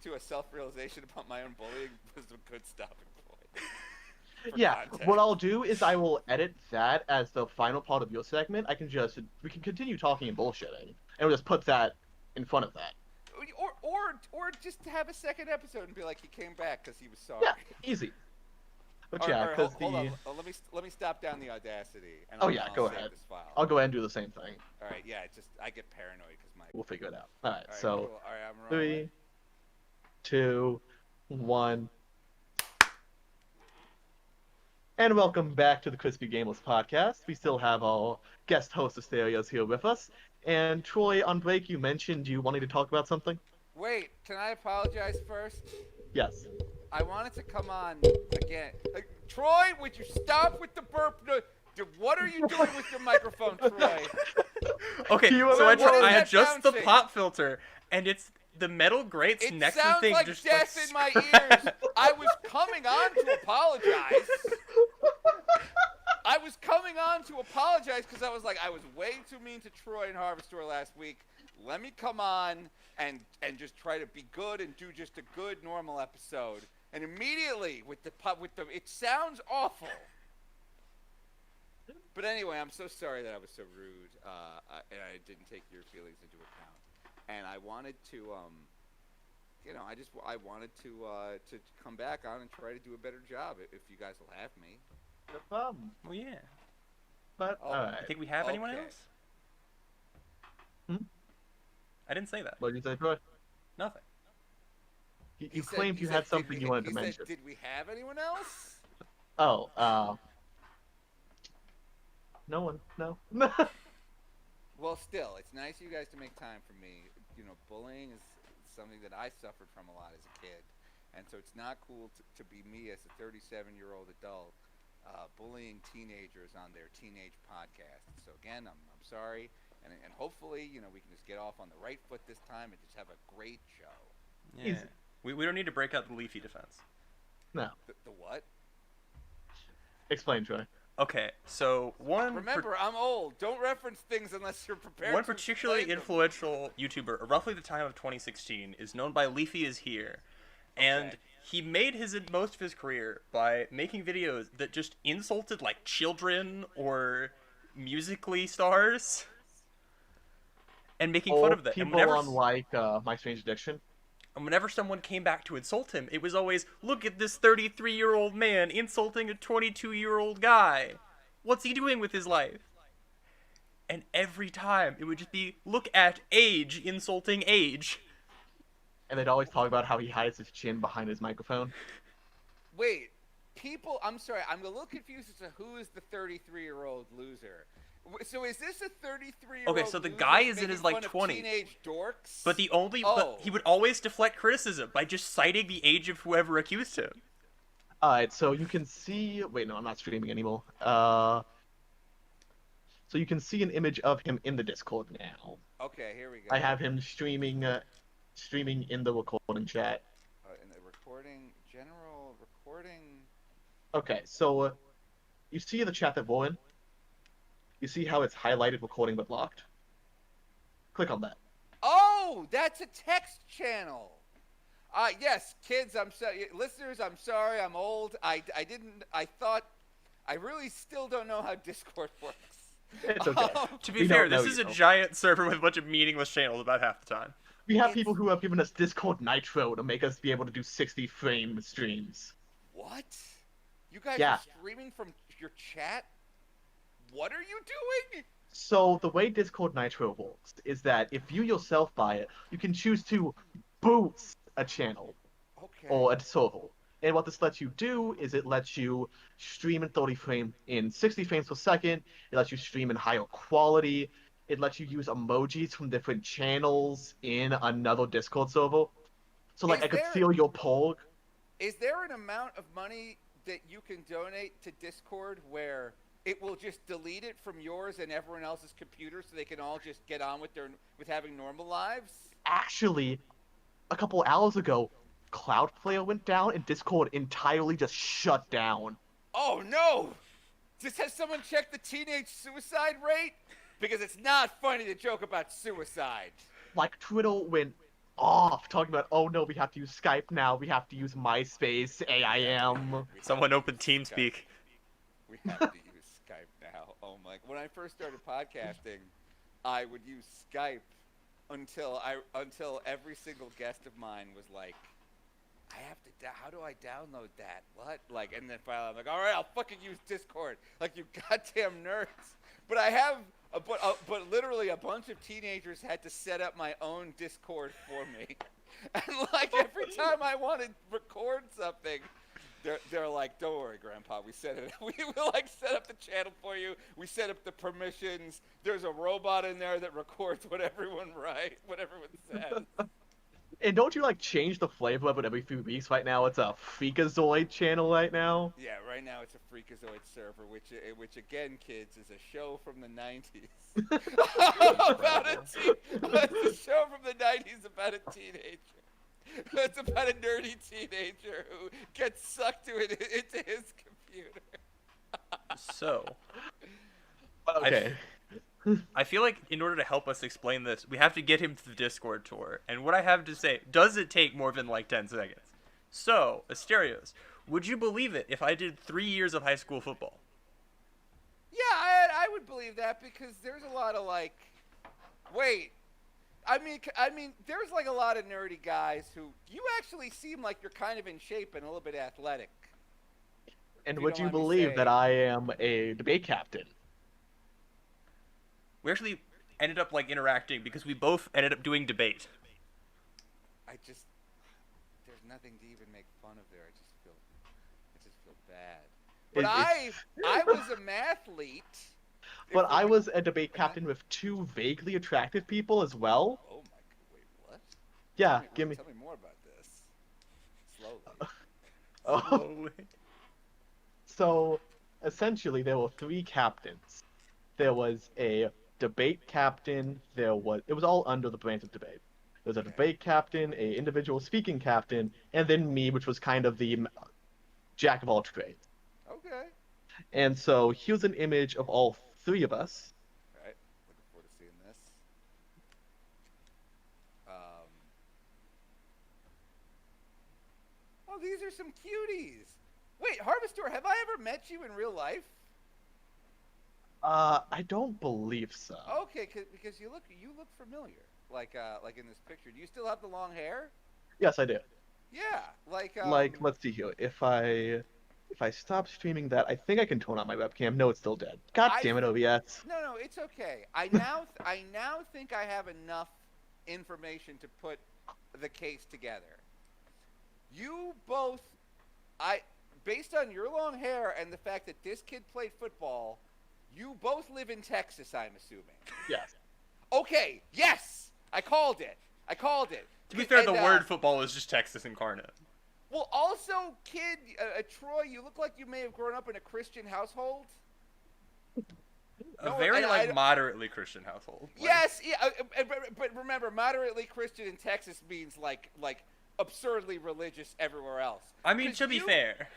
to a self-realization about my own bullying was a good stopping point. for yeah. content. What I'll do is I will edit that as the final part of your segment. We can continue talking and bullshitting, and we'll just put that in front of that. Or just have a second episode and be like he came back because he was sorry. Yeah, easy. But All yeah, right, because hold on. Let me stop down the Audacity. And Oh, I'll- yeah, I'll go save ahead. This file. I'll go ahead and do the same thing. All right, yeah. I get paranoid because my. We'll figure it out. All right. All right, So cool. All right, I'm rolling. 3, 2, 1. And welcome back to the Crispy Gameless podcast. We still have our guest host Asterios here with us. And Troy, on break, you mentioned you wanted to talk about something? Wait, can I apologize first? Yes. I wanted to come on again. Troy, would you stop with the burp? No, what are you doing with your microphone, Troy? Okay, You so I remember- What is I that adjust the bouncing? pop filter, and it's the metal grates It next to the sounds thing. like just death like, in my ears. I was coming on to apologize. Because I was like, I was way too mean to Troy and Harvestor last week. Let me come on and just try to be good and do just a good normal episode. And immediately it sounds awful. But anyway, I'm so sorry that I was so rude, and I didn't take your feelings into account. And I wanted to, I wanted to come back on and try to do a better job if you guys will have me. No problem. well, yeah. But, Oh, alright. I think we have anyone Okay. else? Hmm? I didn't say that. What did you say, Troy? Nothing. You He said- claimed he you said, had "Did something we- you wanted he to said, mention. Did we have anyone else? Oh, no one. No. Well, still, it's nice of you guys to make time for me. You know, bullying is something that I suffered from a lot as a kid, And so it's not cool to be me as a 37-year-old adult bullying teenagers on their teenage podcast. So again, I'm sorry, and hopefully we can just get off on the right foot this time and just have a great show. Yeah. We don't need to break out the Leafy defense. No. The what? Explain, Troy. Okay, so Remember, I'm old. Don't reference things unless you're prepared. One particularly influential YouTuber, roughly the time of 2016, is known by Leafy is Here. And he made most of his career by making videos that just insulted, like, children or Musical.ly stars. And making fun of them. People on, like, My Strange Addiction. And whenever someone came back to insult him, it was always, look at this 33-year-old man insulting a 22-year-old guy. What's he doing with his life? And every time, it would just be, look at age insulting age. And they'd always talk about how he hides his chin behind his microphone. Wait, I'm sorry, I'm a little confused as to who is the 33-year-old loser. So is this a 33-year-old? Okay, so the guy is in his like 20s. Teenage dorks. But but he would always deflect criticism by just citing the age of whoever accused him. Alright, so you can see. Wait, no, I'm not streaming anymore. So you can see an image of him in the Discord now. Okay, here we go. I have him streaming in the recording chat. In the general recording. Okay, so you see the chat that we're in. You see how it's highlighted recording but locked? Click on that. Oh, that's a text channel. Yes, kids, listeners, I'm sorry, I'm old. I really still don't know how Discord works. It's okay. To be fair, this is a giant server with a bunch of meaningless channels about half the time. We have people who have given us Discord Nitro to make us be able to do 60-frame streams. What? You guys are streaming from your chat? What are you doing? So the way Discord Nitro works is that if you yourself buy it, you can choose to boost a channel or a server. And what this lets you do is it lets you stream in 30 frames in 60 frames per second. It lets you stream in higher quality. It lets you use emojis from different channels in another Discord server. So like I could feel your poll. Is there an amount of money that you can donate to Discord where it will just delete it from yours and everyone else's computer so they can all just get on with having normal lives? Actually, a couple hours ago, Cloudflare went down and Discord entirely just shut down. Oh no! Has someone checked the teenage suicide rate? Because it's not funny to joke about suicide. Like, Twitter went off talking about, oh no, we have to use Skype now, we have to use MySpace, AIM. Someone opened TeamSpeak. We have to use Skype now. Oh my! When I first started podcasting, I would use Skype until every single guest of mine was like, how do I download that? What? Like, and then finally I'm like, all right, I'll fucking use Discord. Like, you goddamn nerds. But but literally a bunch of teenagers had to set up my own Discord for me. And like every time I want to record something, they're like, don't worry, Grandpa, we set it. We will like set up the channel for you. We set up the permissions. There's a robot in there that records what everyone says. And don't you like change the flavor of it every few weeks? Right now, it's a Freakazoid channel right now. Yeah, right now it's a Freakazoid server, which again, kids, is a show from the '90s it's a show from the '90s about a teenager. It's about a nerdy teenager who gets sucked into his computer. So, okay. I feel like in order to help us explain this, we have to get him to the Discord tour. And what I have to say, does it take more than like 10 seconds? So, Asterios, would you believe it if I did 3 years of high school football? Yeah, I would believe that because there's a lot of like, I mean, there's like a lot of nerdy guys who you actually seem like you're kind of in shape and a little bit athletic. And would you believe that I am a debate captain? We actually ended up like interacting because we both ended up doing debate. There's nothing to even make fun of there. I just feel bad. But I was a mathlete. But I was a debate captain with 2 vaguely attractive people as well. Oh my! Wait, what? Yeah, tell me more about this. Slowly. Oh, Slowly. so essentially there were three captains. There was a debate captain. It was all under the branch of debate. There was a Okay. debate captain, a individual speaking captain, and then me, which was kind of the jack of all trades. Okay. And so here's an image of all three of us. All right. Looking forward to seeing this. Oh, these are some cuties. Wait, Harvestor, have I ever met you in real life? I don't believe so. Okay, because you look familiar. Like in this picture. Do you still have the long hair? Yes, I do. Yeah, Let's see here. If I stop streaming that, I think I can turn on my webcam. No, it's still dead. God damn it, OBS. No, it's okay. I now think I have enough information to put the case together. You both, based on your long hair and the fact that this kid played football, you both live in Texas, I'm assuming. Yes. Okay, yes! I called it. To be fair, the word football is just Texas incarnate. Well, also, kid, Troy, you look like you may have grown up in a Christian household. A very moderately Christian household. Yes, yeah, but remember, moderately Christian in Texas means like absurdly religious everywhere else. I mean, to be fair,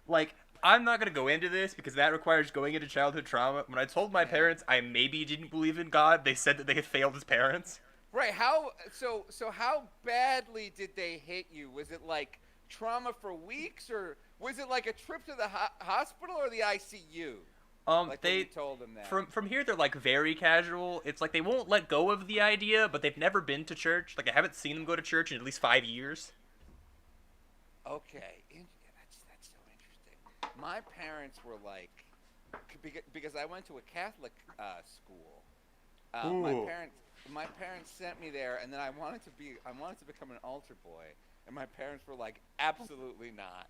like, I'm not going to go into this because that requires going into childhood trauma. When I told my parents I maybe didn't believe in God, they said that they had failed as parents. Right, so how badly did they hit you? Was it like trauma for weeks, or was it like a trip to the hospital or the ICU? Like They when you told them that. from here they're like very casual. It's like they won't let go of the idea, but they've never been to church. Like I haven't seen them go to church in at least 5 years. Okay, that's so interesting. My parents were like, because I went to a Catholic school. My parents sent me there, and then I wanted to become an altar boy, and my parents were like, absolutely not.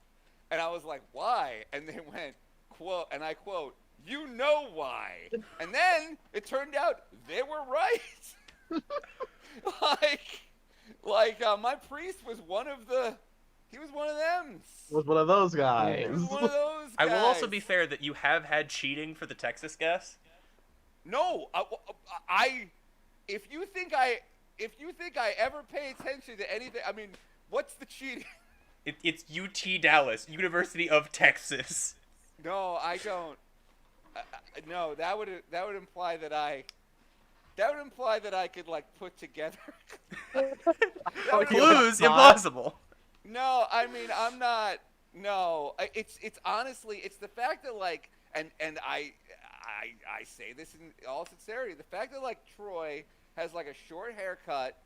And I was like, why? And they went, quote, and I quote, "You know why." And then it turned out they were right. My priest was one of them. Was one of those guys. He was one of those guys. I will also be fair that you have had cheating for the Texas guess. No, if you think I ever pay attention to anything, I mean, what's the cheating? It's UT Dallas, University of Texas. No, I don't. No, that would imply that I could like put together. Clues impossible. No, I mean I'm not. No, it's honestly it's the fact that like and I say this in all sincerity, the fact that like Troy has like a short haircut,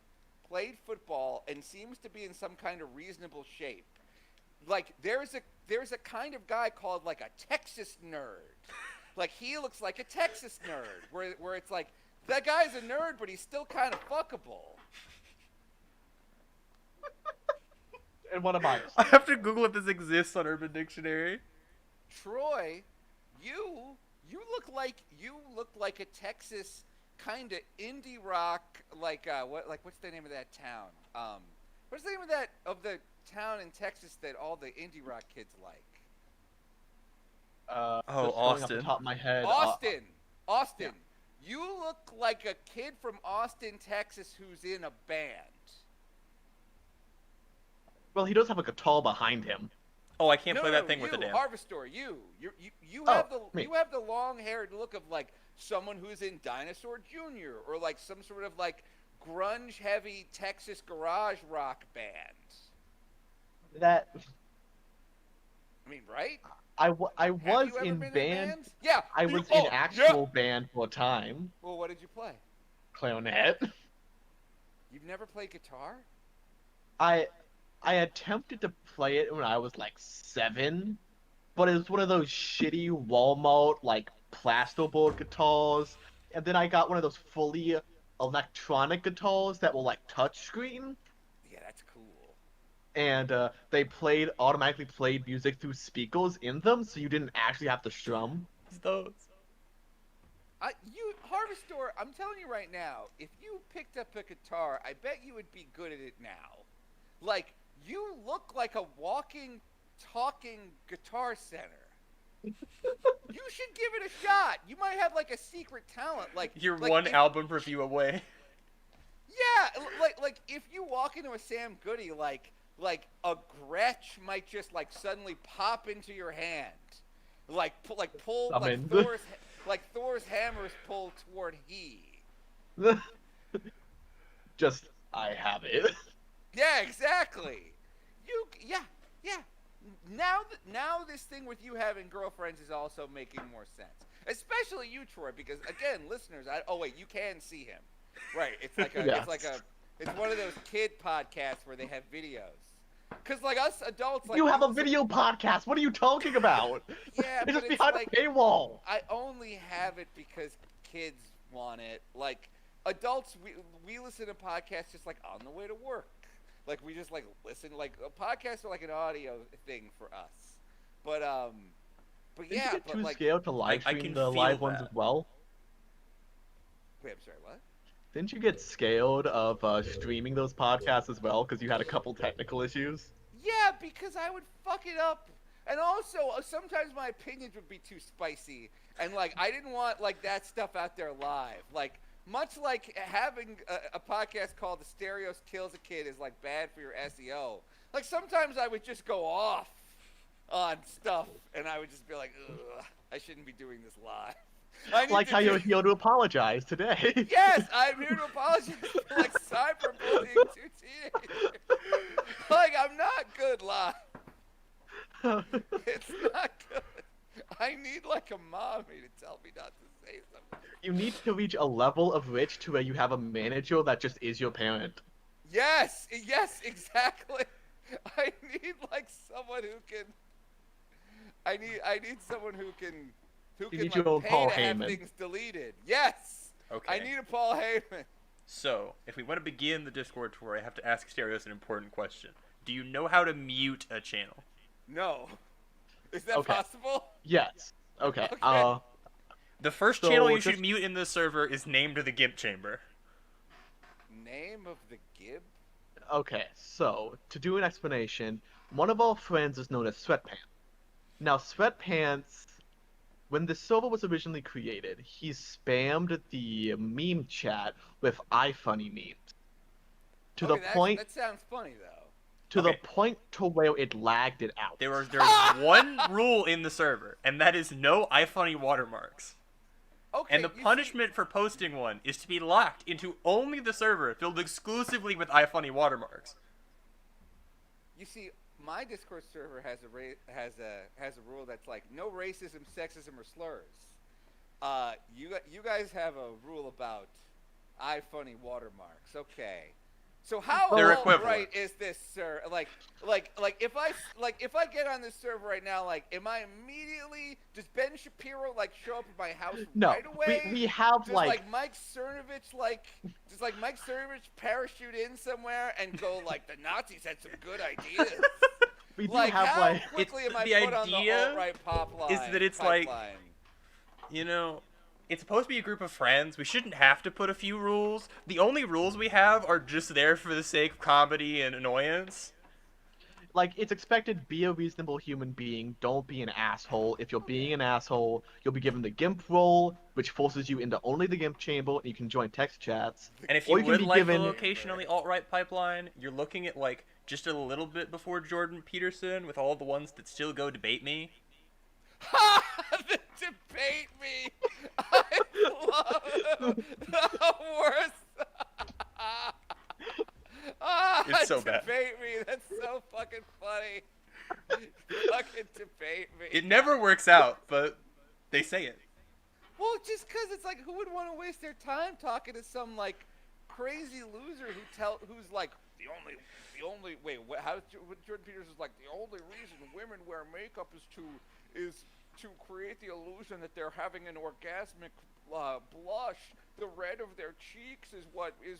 played football, and seems to be in some kind of reasonable shape. Like there's a kind of guy called like a Texas nerd. Like he looks like a Texas nerd, where it's like that guy's a nerd, but he's still kind of fuckable. And what about I have to Google if this exists on Urban Dictionary. Troy, you look like a Texas kind of indie rock, what's the name of that town? What's the name of the town in Texas that all the indie rock kids like? Austin. Off the top of my head. Austin. Yeah. You look like a kid from Austin, Texas, who's in a band. Well, he does have a guitar behind him. Oh, I can't play that thing with a damn. Harvestor, you have the long-haired look of like someone who's in Dinosaur Jr. or like some sort of like grunge-heavy Texas garage rock band. That. I mean, right? I was in band. Yeah. I was in actual band for a time. Well, what did you play? Clarinet. You've never played guitar? I attempted to play it when I was like 7, but it was one of those shitty Walmart like plasterboard guitars, and then I got one of those fully electronic guitars that were like touchscreen. Yeah, that's cool. And they automatically played music through speakers in them, so you didn't actually have to strum. Those. Harvestor, I'm telling you right now, if you picked up a guitar, I bet you would be good at it now. Like, you look like a walking, talking Guitar Center. You should give it a shot. You might have like a secret talent, like you're like one if, album review away. Yeah, like if you walk into a Sam Goody, like a Gretsch might just like suddenly pop into your hand, pull like Thor's hammers pull toward he. Just I have it. Yeah, exactly. Yeah. Now this thing with you having girlfriends is also making more sense. Especially you, Troy, because again, listeners, you can see him. Right. It's like Yes. it's one of those kid podcasts where they have videos. Cuz like us adults like You have a video podcast. What are you talking about? Yeah, It's but just behind like, a paywall. I only have it because kids want it. Like adults we listen to podcasts just like on the way to work. Like we just like listen, like podcasts are like an audio thing for us. But Didn't yeah, you get but too like scared to live I stream can the feel live ones that. as well? wait, I'm sorry, what? Didn't you get scared of streaming those podcasts as well because you had a couple technical issues? Yeah, because I would fuck it up. And also, sometimes my opinions would be too spicy. And, like, I didn't want, like, that stuff out there live. Like, much like having a podcast called Asterios Kills a Kid is, like, bad for your SEO. Like, sometimes I would just go off on stuff, and I would just be like, ugh, I shouldn't be doing this live. Like how you're here to apologize today. Yes, I'm here to apologize for, like, cyberbullying two teenagers. Like, I'm not good live. It's not good. I need like a mommy to tell me not to say something. You need to reach a level of rich to where you have a manager that just is your parent. Yes, exactly. I need like someone who can. I need someone who can need like, your own pay Paul to have Heyman. things deleted. Yes. Okay. I need a Paul Heyman. So, if we want to begin the Discord tour, I have to ask Asterios an important question. Do you know how to mute a channel? No. Is that Okay. possible? Yes. Okay. Okay. The first So channel you just- should mute in this server is named the Gimp Chamber. Name of the Gib? Okay, so to do an explanation, one of our friends is known as Sweatpants. Now, Sweatpants, when the server was originally created, he spammed the meme chat with iFunny memes. To Okay, the point, that sounds funny though. to the Okay. point to where it lagged it out. There's one rule in the server, and that is no iFunny watermarks. Okay. And the you see- punishment for posting one is to be locked into only the server filled exclusively with iFunny watermarks. You see, my Discord server has a rule that's like no racism, sexism, or slurs. You guys have a rule about iFunny watermarks. Okay. So how They're alt equivalent. right is this, sir? Like if I get on this server right now, like am I immediately does Ben Shapiro like show up at my house No, right away? we have Does like Mike Cernovich parachute in somewhere and go like the Nazis had some good ideas? we do Like have how like quickly am I the put on the idea alt-right pop line? is that it's like- pipeline? You know, it's supposed to be a group of friends. We shouldn't have to put a few rules. The only rules we have are just there for the sake of comedy and annoyance. like it's expected be a reasonable human being, don't be an asshole. If you're being an asshole, you'll be given the GIMP role, which forces you into only the GIMP chamber, and you can join text chats. And if Or you you can would be like given- the location on the alt-right pipeline, you're looking at like just a little bit before Jordan Peterson with all the ones that still go debate me. The debate me. I love the worst. It's so bad. Debate me. That's so fucking funny. Fucking debate me. It never works out, but they say it. Well, just because it's like, who would want to waste their time talking to some like crazy loser who's like the only Jordan Peters is like the only reason women wear makeup is to create the illusion that they're having an orgasmic blush. The red of their cheeks is what is.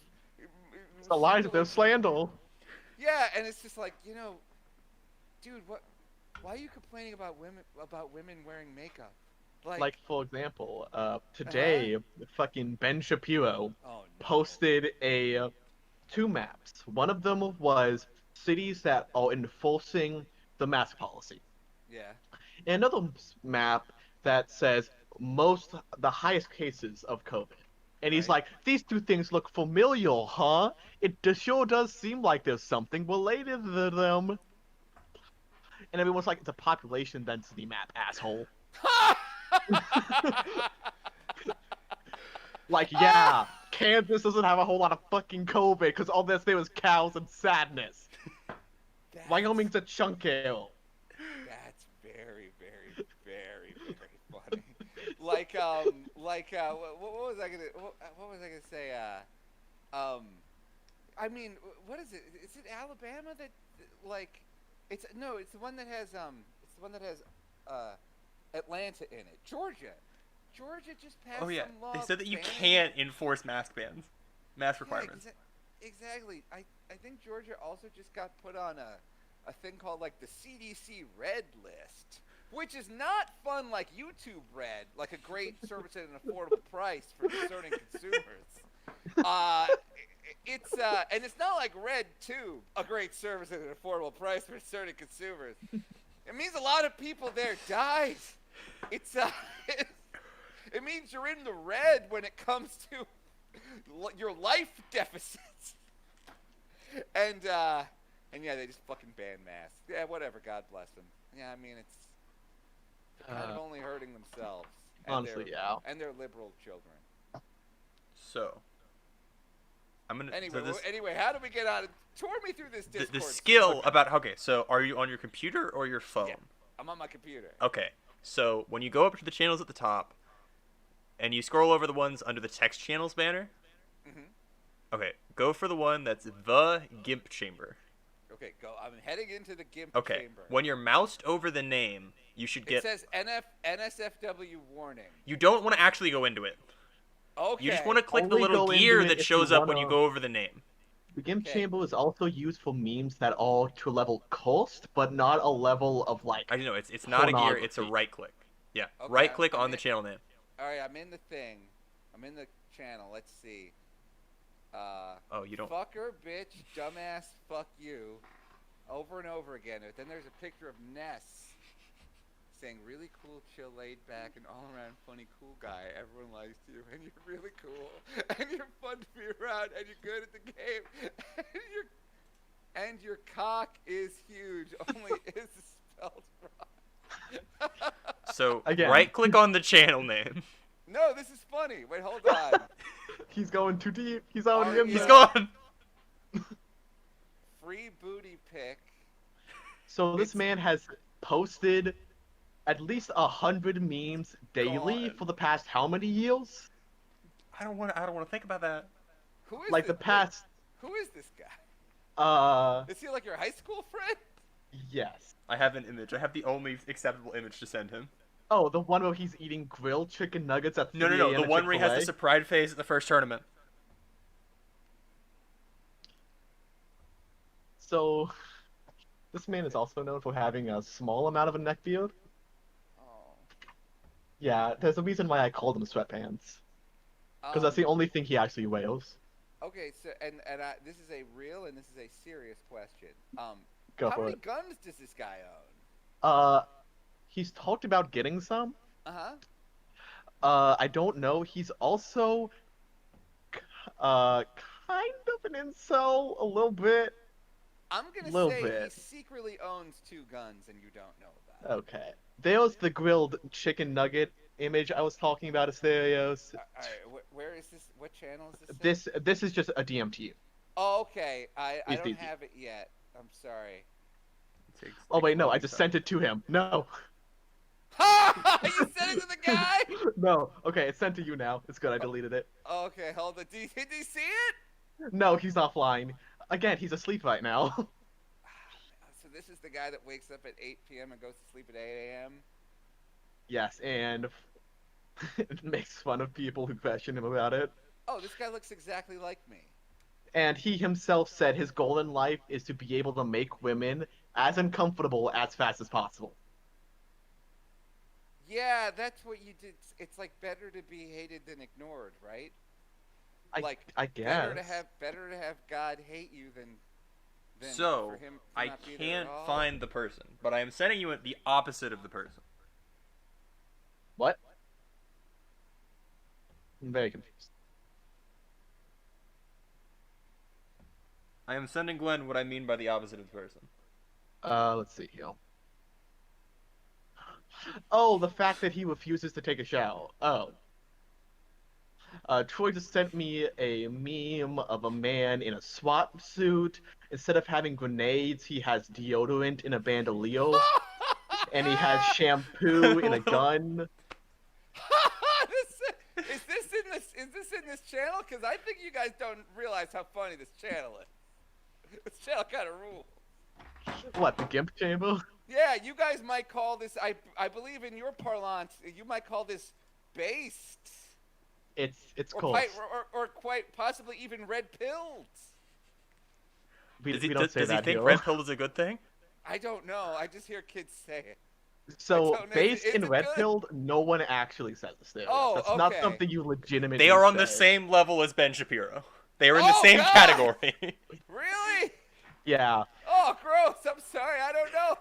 It's the lies of their slander. Yeah, and it's just like, dude, what? Why are you complaining about women wearing makeup? Like for example, today fucking Ben Shapiro Oh, no. posted two maps. One of them was cities that are enforcing the mask policy. Yeah. And another map that says the highest cases of COVID. And he's Right. like, these two things look familiar, huh? Sure does seem like there's something related to them. And everyone's like, it's a population density map, asshole. Like, yeah, Kansas doesn't have a whole lot of fucking COVID because all this there was cows and sadness. Wyoming's a chunk ale. That's very, very, very, very funny. What was I gonna say? I mean, what is it? Is it Alabama that, like, it's the one that has Atlanta in it. Georgia just passed some law. They said that you banning... can't enforce mask requirements. Exactly. I think Georgia also just got put on a thing called like the CDC Red List, which is not fun like YouTube Red, like a great service at an affordable price for discerning consumers. It's not like Red 2, a great service at an affordable price for discerning consumers. It means a lot of people there died. It means you're in the red when it comes to your life deficits. And yeah, they just fucking ban masks. Yeah, whatever. God bless them. Yeah, I mean, it's kind of only hurting themselves. And Honestly, yeah. And their liberal children. So, I'm gonna. Anyway, how do we get out? Tour me through this Discord. The skill about. Okay, so are you on your computer or your phone? Yeah, I'm on my computer. Okay, so when you go up to the channels at the top, and you scroll over the ones under the text channels banner. Mm-hmm. Okay, go for the one that's the GIMP chamber. Okay, go. I'm heading into the GIMP chamber. When you're moused over the name, you should get. It says NSFW warning. You don't want to actually go into it. Okay. You just want to click the little gear that shows up when you go over the name. The GIMP chamber is also used for memes that are to a level cursed, but not a level of like. I know it's not a gear. It's a right click. Yeah, okay, right click on the channel name. All right, I'm in the thing. I'm in the channel. Let's see. Oh, you don't. Fucker, bitch, dumbass, fuck you. Over and over again. Then there's a picture of Ness saying, really cool, chill, laid back, and all around funny, cool guy. Everyone likes you, and you're really cool, and you're fun to be around, and you're good at the game, and your cock is huge, only is spelled wrong. So, right click on the channel name. No, this is funny. Wait, hold on. He's going too deep. He's already in there. He's gone. Free booty pic. So this man has posted at least 100 memes daily for the past how many years? I don't want to think about that. Who is like this? The past. Who is this guy? Is he like your high school friend? Yes. I have an image. I have the only acceptable image to send him. Oh, the one where he's eating grilled chicken nuggets at 3 No. The one where he has the surprise phase at the first tournament. So, this man is also known for having a small amount of a neck beard. Oh. Yeah, there's a reason why I called him sweatpants. Because that's the only thing he actually wears. Okay, so this is a real and this is a serious question. Go how for many it. guns does this guy own? He's talked about getting some. Uh-huh. I don't know. He's also kind of an incel a little bit. I'm gonna say he secretly owns 2 guns and you don't know about it. Okay. There's the grilled chicken nugget image I was talking about, Asterios. Alright, where is this? What channel is this? This is just a DM to you. Oh, okay. I don't have it yet. I'm sorry. Oh wait, no, I just sent it to him. No. Ha! You sent it to the guy? No. Okay, it's sent to you now. It's good. I deleted it. Okay, hold on. Did he see it? No, he's offline. Again, he's asleep right now. So this is the guy that wakes up at 8 p.m. and goes to sleep at 8 a.m.? Yes, and makes fun of people who question him about it. Oh, this guy looks exactly like me. And he himself said his goal in life is to be able to make women as uncomfortable as fast as possible. Yeah, that's what you did. It's like better to be hated than ignored, right? I guess. Better to have God hate you than Then So, for him to I not be there at can't all? find the person, but I am sending you the opposite of the person. What? I'm very confused. I am sending Glenn what I mean by the opposite of the person. Let's see here. Oh, the fact that he refuses to take a shower. Oh. Troy just sent me a meme of a man in a SWAT suit. Instead of having grenades, he has deodorant in a bandolier, and he has shampoo in a gun. Is this in this channel? Because I think you guys don't realize how funny this channel is. This channel kind of rules. What, the Gimp Chamber? Yeah, you guys might call this. I believe in your parlance, you might call this based. It's or close. Or quite possibly even red pilled. We don't say does he that think here. red pill is a good thing? I don't know. I just hear kids say it. So, don't know. based Is in it red good? pilled, no one actually says this there. Oh, That's not okay. something you legitimately They are on the say. same level as Ben Shapiro. They are in the same God! category. Really? Yeah, Oh, gross. I'm sorry. I don't know.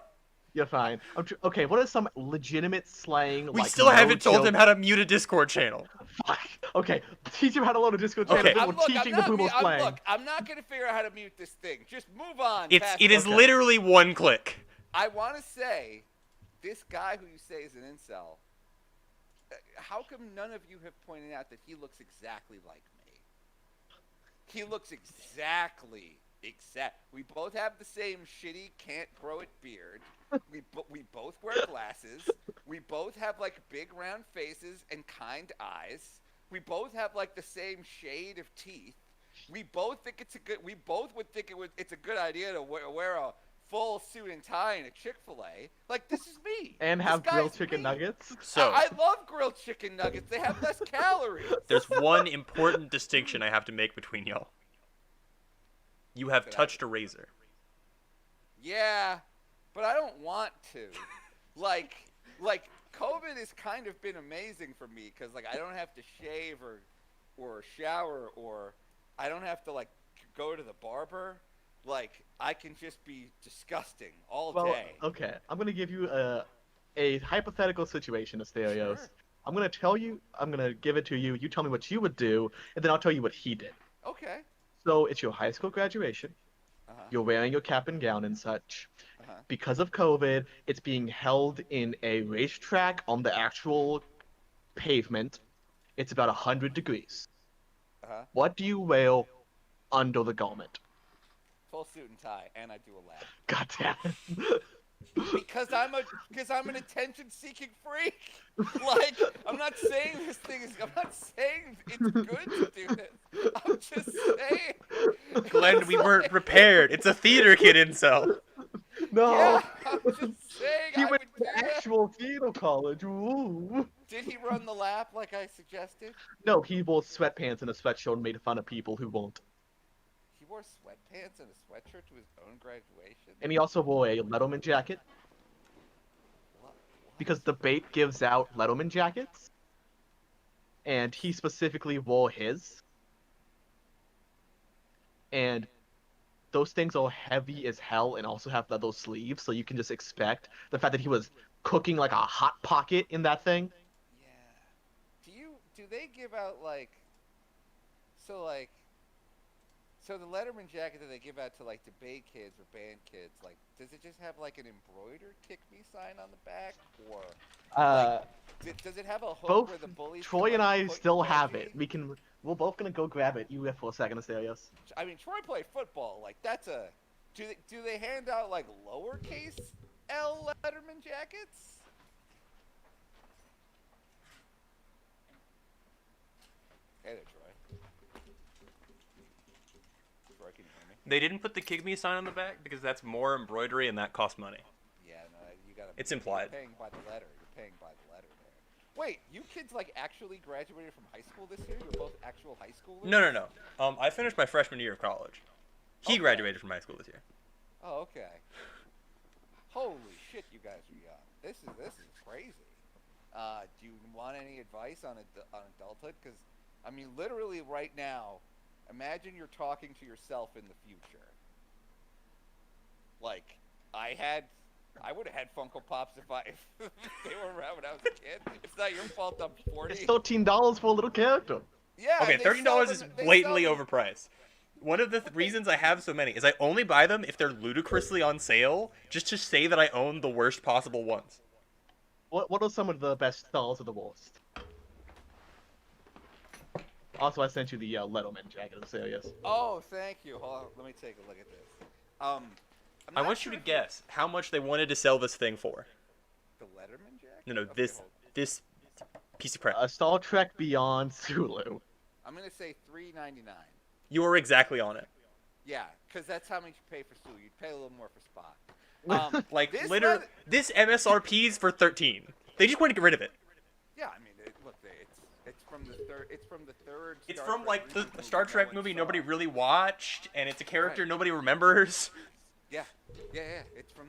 you're fine. Okay, what is some legitimate slang? We like, still no haven't told joke- him how to mute a Discord channel. Fuck. Okay, teach him how to load a Discord channel. Okay. Then we're teaching the boomer slang. Look, I'm not going to figure out how to mute this thing. Just move on. It is Okay. literally one click. I want to say, this guy who you say is an incel, how come none of you have pointed out that he looks exactly like me? He looks exact. We both have the same shitty, can't grow it beard. We both wear glasses. We both have like big round faces and kind eyes. We both have like the same shade of teeth. We both think we both would think it's a good idea to wear a full suit and tie in a Chick-fil-A. Like, this is me. And This have guy's grilled chicken me. nuggets. So, I love grilled chicken nuggets. They have less calories. there's one important distinction I have to make between y'all. You have touched a razor. Yeah, but I don't want to. Like COVID has kind of been amazing for me because like I don't have to shave or shower or I don't have to like go to the barber. Like I can just be disgusting all day. Okay, I'm gonna give you a hypothetical situation, Asterios. Sure. I'm gonna give it to you. You tell me what you would do, and then I'll tell you what he did. Okay. So it's your high school graduation. Uh-huh. You're wearing your cap and gown and such. Uh-huh. Because of COVID, it's being held in a racetrack on the actual pavement. It's about 100 degrees. Uh-huh. What do you wear under the garment? Full suit and tie, and I do a lap. God damn it. Because I'm an attention-seeking freak. Like I'm not saying this thing is. I'm not saying it's good to do this. I'm just saying. Glenn, we weren't prepared. It's a theater kid incel. No! Yeah, I'm just saying. He I went would to do that. actual theater college. Ooh. Did he run the lap like I suggested? No, he wore sweatpants and a sweatshirt and made fun of people who won't. He wore sweatpants and a sweatshirt to his own graduation. And he also wore a Letterman jacket. What? Because the bait gives out Letterman jackets. And he specifically wore his. And those things are heavy as hell and also have leather sleeves, so you can just expect the fact that he was cooking like a hot pocket in that thing. Yeah. Do they give out like so the Letterman jacket that they give out to like debate kids or band kids, like does it just have like an embroidered "kick me" sign on the back, or does it have a hook Both where the bullies? Troy can, and like, I put still have emoji? it. We're both gonna go grab it. You wait for a second, Asterios. I mean, Troy played football. Like that's a. Do they hand out like lowercase L Letterman jackets? Hey there, Troy. Troy, can you hear me? They didn't put the kick me sign on the back because that's more embroidery and that costs money. Yeah, no, you gotta. It's implied. You're paying by the letter. You're paying by the letter there. Wait, you kids like actually graduated from high school this year? You're both actual high schoolers? No. I finished my freshman year of college. He Okay. graduated from high school this year. Oh, okay. Holy shit, you guys are young. This is crazy. Do you want any advice on adulthood? Because I mean, literally right now, imagine you're talking to yourself in the future. Like, I would have had Funko Pops if they were around when I was a kid. It's not your fault I'm 40. It's $13 for a little character. Yeah. Okay, and $13 is blatantly overpriced. One of the reasons I have so many is I only buy them if they're ludicrously on sale, just to say that I own the worst possible ones. What are some of the best dolls of the worst? Also, I sent you the Letterman jacket of Asterios. Oh, thank you. Hold on, let me take a look at this. I want you to guess how much they wanted to sell this thing for. The Letterman jacket? No, Okay, this piece of crap. Star Trek Beyond Sulu. I'm gonna say $3.99. You were exactly on it. Yeah, because that's how much you pay for Sulu. You'd pay a little more for Spock. Like, this MSRP's for 13. They just want to get rid of it. Yeah, I mean, look, it's from the third. It's from the third. It's from like the Star Trek movie nobody really watched, and it's a character nobody remembers. Yeah. It's from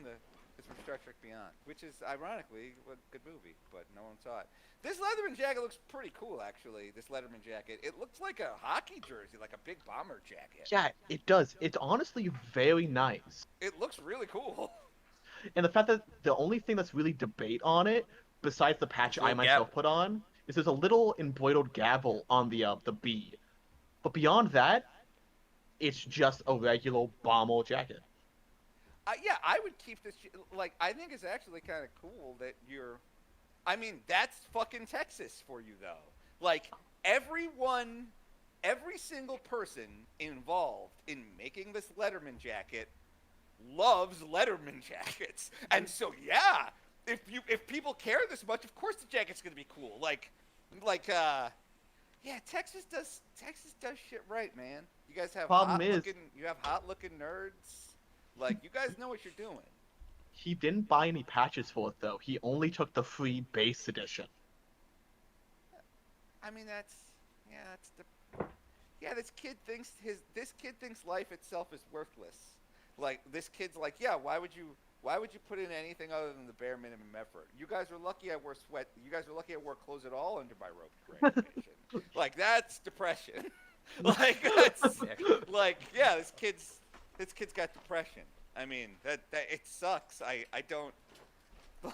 Star Trek Beyond, which is ironically a good movie, but no one saw it. This Letterman jacket looks pretty cool, actually. This Letterman jacket, it looks like a hockey jersey, like a big bomber jacket. Yeah, it does. It's honestly very nice. It looks really cool. And the fact that the only thing that's really debate on it, besides the patch I myself put on, is there's a little embroidered gavel on the B. But beyond that, it's just a regular bomber jacket. Yeah, I would keep this. Like, I think it's actually kind of cool that you're. I mean, that's fucking Texas for you, though. Like, every single person involved in making this Letterman jacket loves Letterman jackets, and so yeah, if people care this much, of course the jacket's gonna be cool. Yeah, Texas does shit right, man. You guys have hot looking nerds. Like, you guys know what you're doing. He didn't buy any patches for it though. He only took the free base edition. I mean, this kid thinks life itself is worthless. Like, this kid's like, yeah, why would you put in anything other than the bare minimum effort? You guys are lucky I wore clothes at all under my rope graduation. Like, that's depression. Yeah, this kid's got depression. I mean, that it sucks. I don't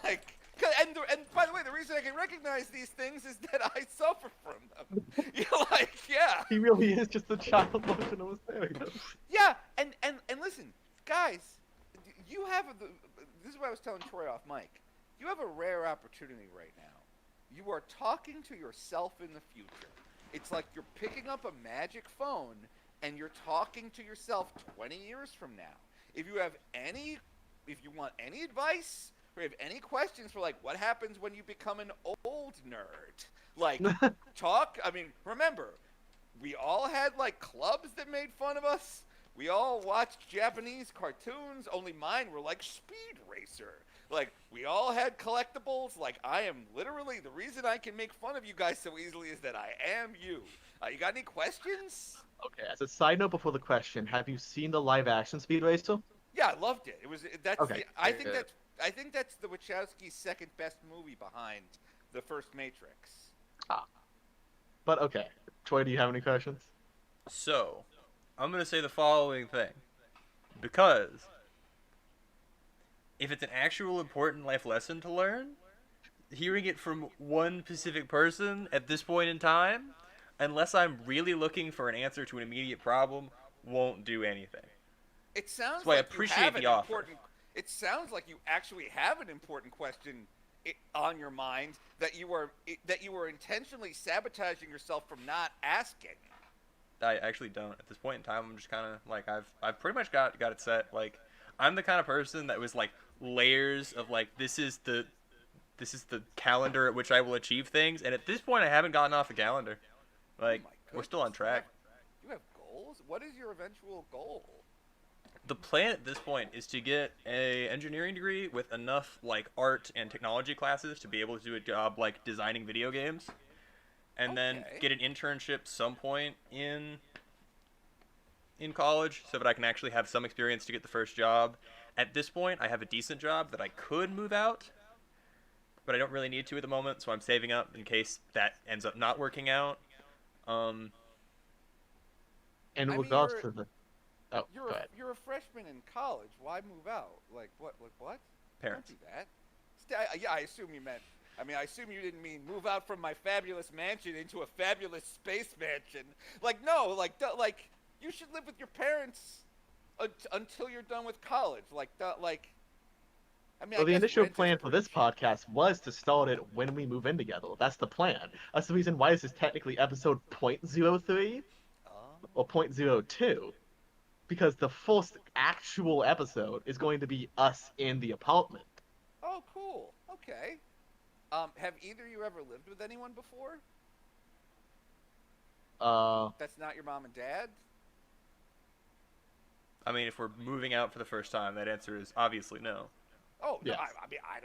like. And by the way, the reason I can recognize these things is that I suffer from them. Yeah. He really is just a child version of Asterios. Yeah, and listen, guys, this is what I was telling Troy off mic. You have a rare opportunity right now. You are talking to yourself in the future. It's like you're picking up a magic phone and you're talking to yourself 20 years from now. If you want any advice, or have any questions for, like, what happens when you become an old nerd, like, I mean, remember, we all had, like, clubs that made fun of us. We all watched Japanese cartoons, only mine were like Speed Racer. Like, we all had collectibles. Like, I am literally, the reason I can make fun of you guys so easily is that I am you. You got any questions? Okay, as a side note before the question, have you seen the live action Speed Racer? Yeah, I loved it. Okay. I think that's the Wachowski's second best movie behind the first Matrix. But okay. Troy, do you have any questions? So, I'm going to say the following thing. Because if it's an actual important life lesson to learn, hearing it from one specific person at this point in time, unless I'm really looking for an answer to an immediate problem, won't do anything. It sounds so I like appreciate the offer. It sounds like you actually have an important question on your mind that you are intentionally sabotaging yourself from not asking. I actually don't. At this point in time, I'm just kind of like I've pretty much got it set. Like, I'm the kind of person that was like layers of like this is the calendar at which I will achieve things, and at this point, I haven't gotten off the calendar. Like, we're still on track. You have goals? What is your eventual goal? The plan at this point is to get a engineering degree with enough like art and technology classes to be able to do a job like designing video games, and then get an internship some point in college so that I can actually have some experience to get the first job. At this point, I have a decent job that I could move out, but I don't really need to at the moment, so I'm saving up in case that ends up not working out. In regards to the... You're a freshman freshman in college. Why move out? Like what? Like what? Parents. Don't do that. Yeah, I assume you meant. I mean, I assume you didn't mean move out from my fabulous mansion into a fabulous space mansion. Like no, like you should live with your parents until you're done with college. Like I mean, Well, I the guess initial rent is plan for pretty this cheap. podcast was to start it when we move in together. That's the plan. That's the reason why this is technically episode .03 Oh. or .02, because the first actual episode is going to be us in the apartment. Oh, cool. Okay. Have either of you ever lived with anyone before? That's not your mom and dad? I mean, if we're moving out for the first time, that answer is obviously no. Oh no! Yes. I mean, I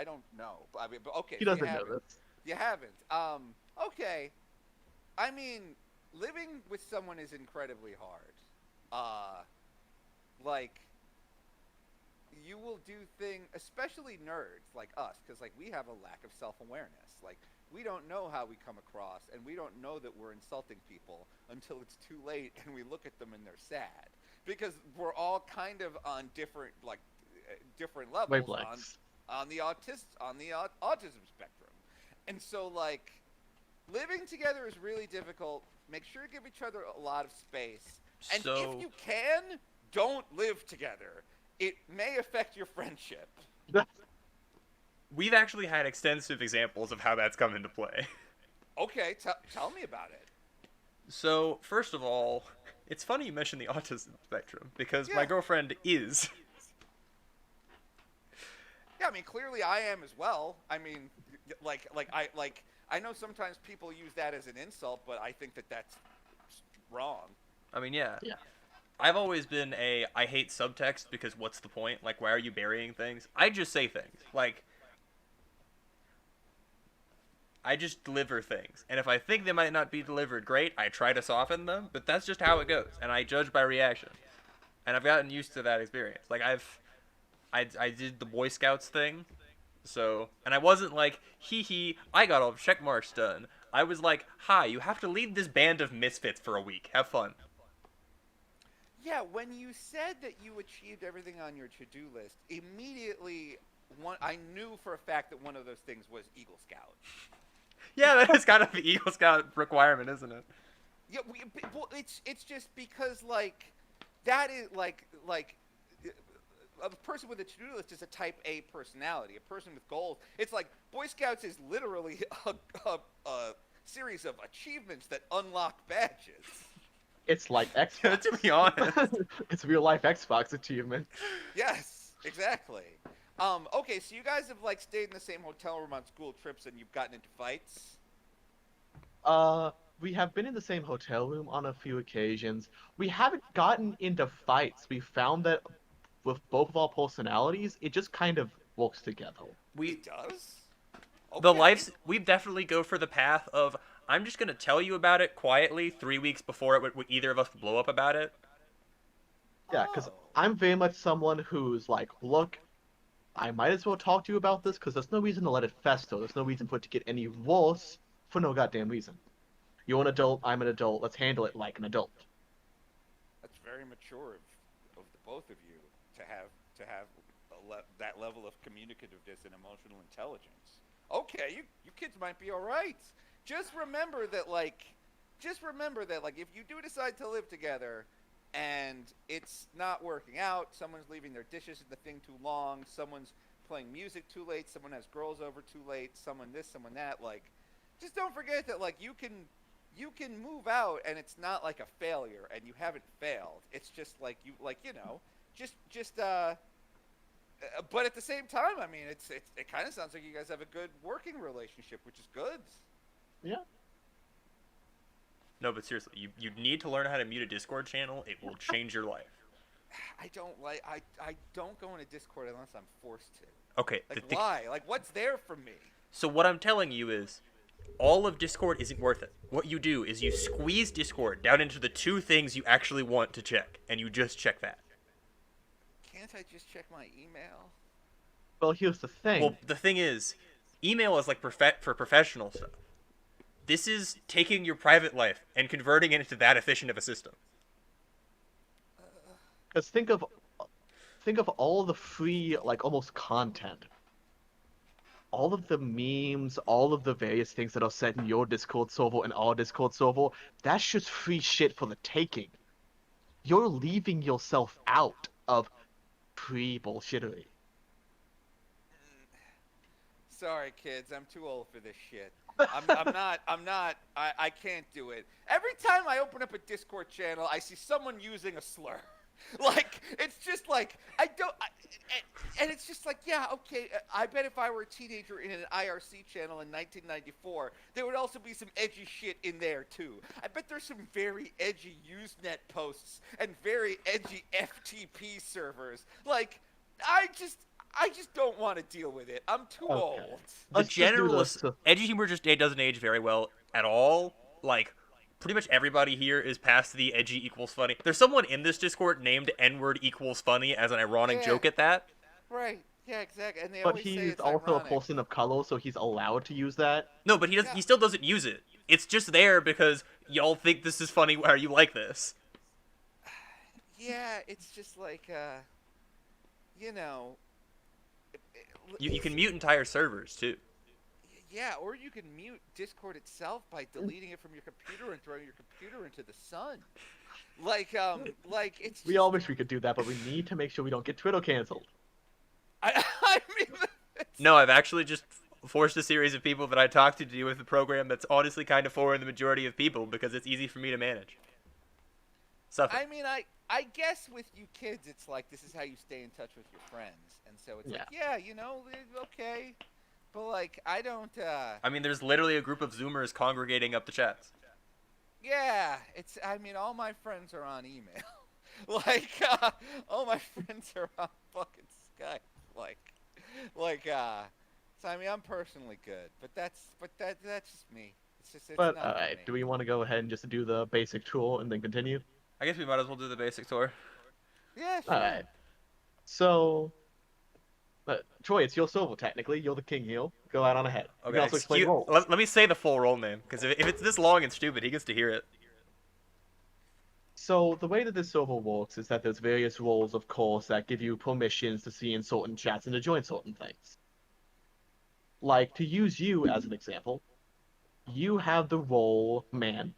don't know. I mean, but okay. He So doesn't you know haven't. this. You haven't. Okay. I mean, living with someone is incredibly hard. Like, you will do things, especially nerds like us, because like we have a lack of self-awareness. Like, we don't know how we come across, and we don't know that we're insulting people until it's too late, and we look at them and they're sad. Because we're all kind of on different different levels Wavelengths. on the autism spectrum, and so like living together is really difficult. Make sure to give each other a lot of space, and So- if you can, don't live together. It may affect your friendship. We've actually had extensive examples of how that's come into play. Okay, tell me about it. So, first of all, it's funny you mentioned the autism spectrum, because Yeah. my girlfriend is. Yeah, I mean, clearly I am as well. I mean, I know sometimes people use that as an insult, but I think that that's wrong. I mean, yeah. Yeah. I've always been I hate subtext because what's the point? Like, why are you burying things? I just say things. Like, I just deliver things. And if I think they might not be delivered great, I try to soften them, but that's just how it goes. And I judge by reaction. And I've gotten used to that experience. Like, I did the Boy Scouts thing. So, and I wasn't like, hee, I got all the check marks done. I was like, hi, you have to lead this band of misfits for a week. Have fun. Yeah, when you said that you achieved everything on your to-do list, immediately I knew for a fact that one of those things was Eagle Scout. Yeah, that is kind of the Eagle Scout requirement, isn't it? Yeah, well, it's just because like that is like a person with a to-do list is a type A personality, a person with goals. It's like Boy Scouts is literally a series of achievements that unlock badges. It's like Xbox. To be honest. It's real life Xbox achievement. Yes, exactly. Okay, so you guys have like stayed in the same hotel room on school trips and you've gotten into fights? We have been in the same hotel room on a few occasions. We haven't gotten into fights. We found that with both of our personalities, it just kind of works together. It does? The Okay. we definitely go for the path of, I'm just going to tell you about it quietly 3 weeks before either of us blow up about it. Yeah, because Oh. I'm very much someone who's like, look, I might as well talk to you about this because there's no reason to let it fester. There's no reason for it to get any worse for no goddamn reason. You're an adult, I'm an adult, let's handle it like an adult. That's very mature of the both of you to have that level of communicativeness and emotional intelligence. Okay, you kids might be all right. Just remember that if you do decide to live together and it's not working out, someone's leaving their dishes in the thing too long, someone's playing music too late, someone has girls over too late, someone this, someone that, like, just don't forget that like you can move out and it's not like a failure and you haven't failed. It's just like but at the same time, I mean, it kind of sounds like you guys have a good working relationship, which is good. Yeah. No, but seriously, you need to learn how to mute a Discord channel. It will change your life. I don't go into Discord unless I'm forced to. Okay. Like, why? Like, what's there for me? So what I'm telling you is, all of Discord isn't worth it. What you do is you squeeze Discord down into the 2 things you actually want to check, and you just check that. Can't I just check my email? Well, here's the thing. Well, the thing is, email is like for professional stuff. This is taking your private life and converting it into that efficient of a system. Because think of all the free, like, almost content. All of the memes, all of the various things that are said in your Discord server and our Discord server, that's just free shit for the taking. You're leaving yourself out of free bullshittery. Sorry, kids, I'm too old for this shit. I can't do it. Every time I open up a Discord channel, I see someone using a slur. Like, it's just like, and it's just like, yeah, okay, I bet if I were a teenager in an IRC channel in 1994, there would also be some edgy shit in there, too. I bet there's some very edgy Usenet posts and very edgy FTP servers. Like, I just don't want to deal with it. I'm too old. The generalist edgy humor just doesn't age very well at all. Like, pretty much everybody here is past the edgy equals funny. There's someone in this Discord named N-word equals funny as an ironic joke at that. Right. Yeah, exactly. And they But always say he's it's also ironic. a person of color, so he's allowed to use that. No, but he still doesn't use it. It's just there because y'all think this is funny or you like this. Yeah, it's just like, you know... You can mute entire servers, too. Yeah, or you can mute Discord itself by deleting it from your computer and throwing your computer into the sun. Like it's. We all wish we could do that, but we need to make sure we don't get Twitter canceled. I mean. No, I've actually just forced a series of people that I talked to deal with a program that's honestly kind of for the majority of people because it's easy for me to manage. Suffer. I mean, I guess with you kids, it's like this is how you stay in touch with your friends, and so it's like, yeah, you know, okay. But, like, I don't, I mean, there's literally a group of Zoomers congregating up the chats. Yeah, I mean, all my friends are on email. Like, all my friends are on fucking Skype. So, I mean, I'm personally good. But that's just me. It's But, not alright, me. do we want to go ahead and just do the basic tour and then continue? I guess we might as well do the basic tour. Yeah, sure. Alright. So... Troy, it's your server, technically. You're the king here. Go out on ahead. You can also explain roles. Let me say the full role name, because if it's this long and stupid, he gets to hear it. So, the way that this server works is that there's various roles, of course, that give you permissions to see in certain chats and to join certain things. Like, to use you as an example, you have the role man,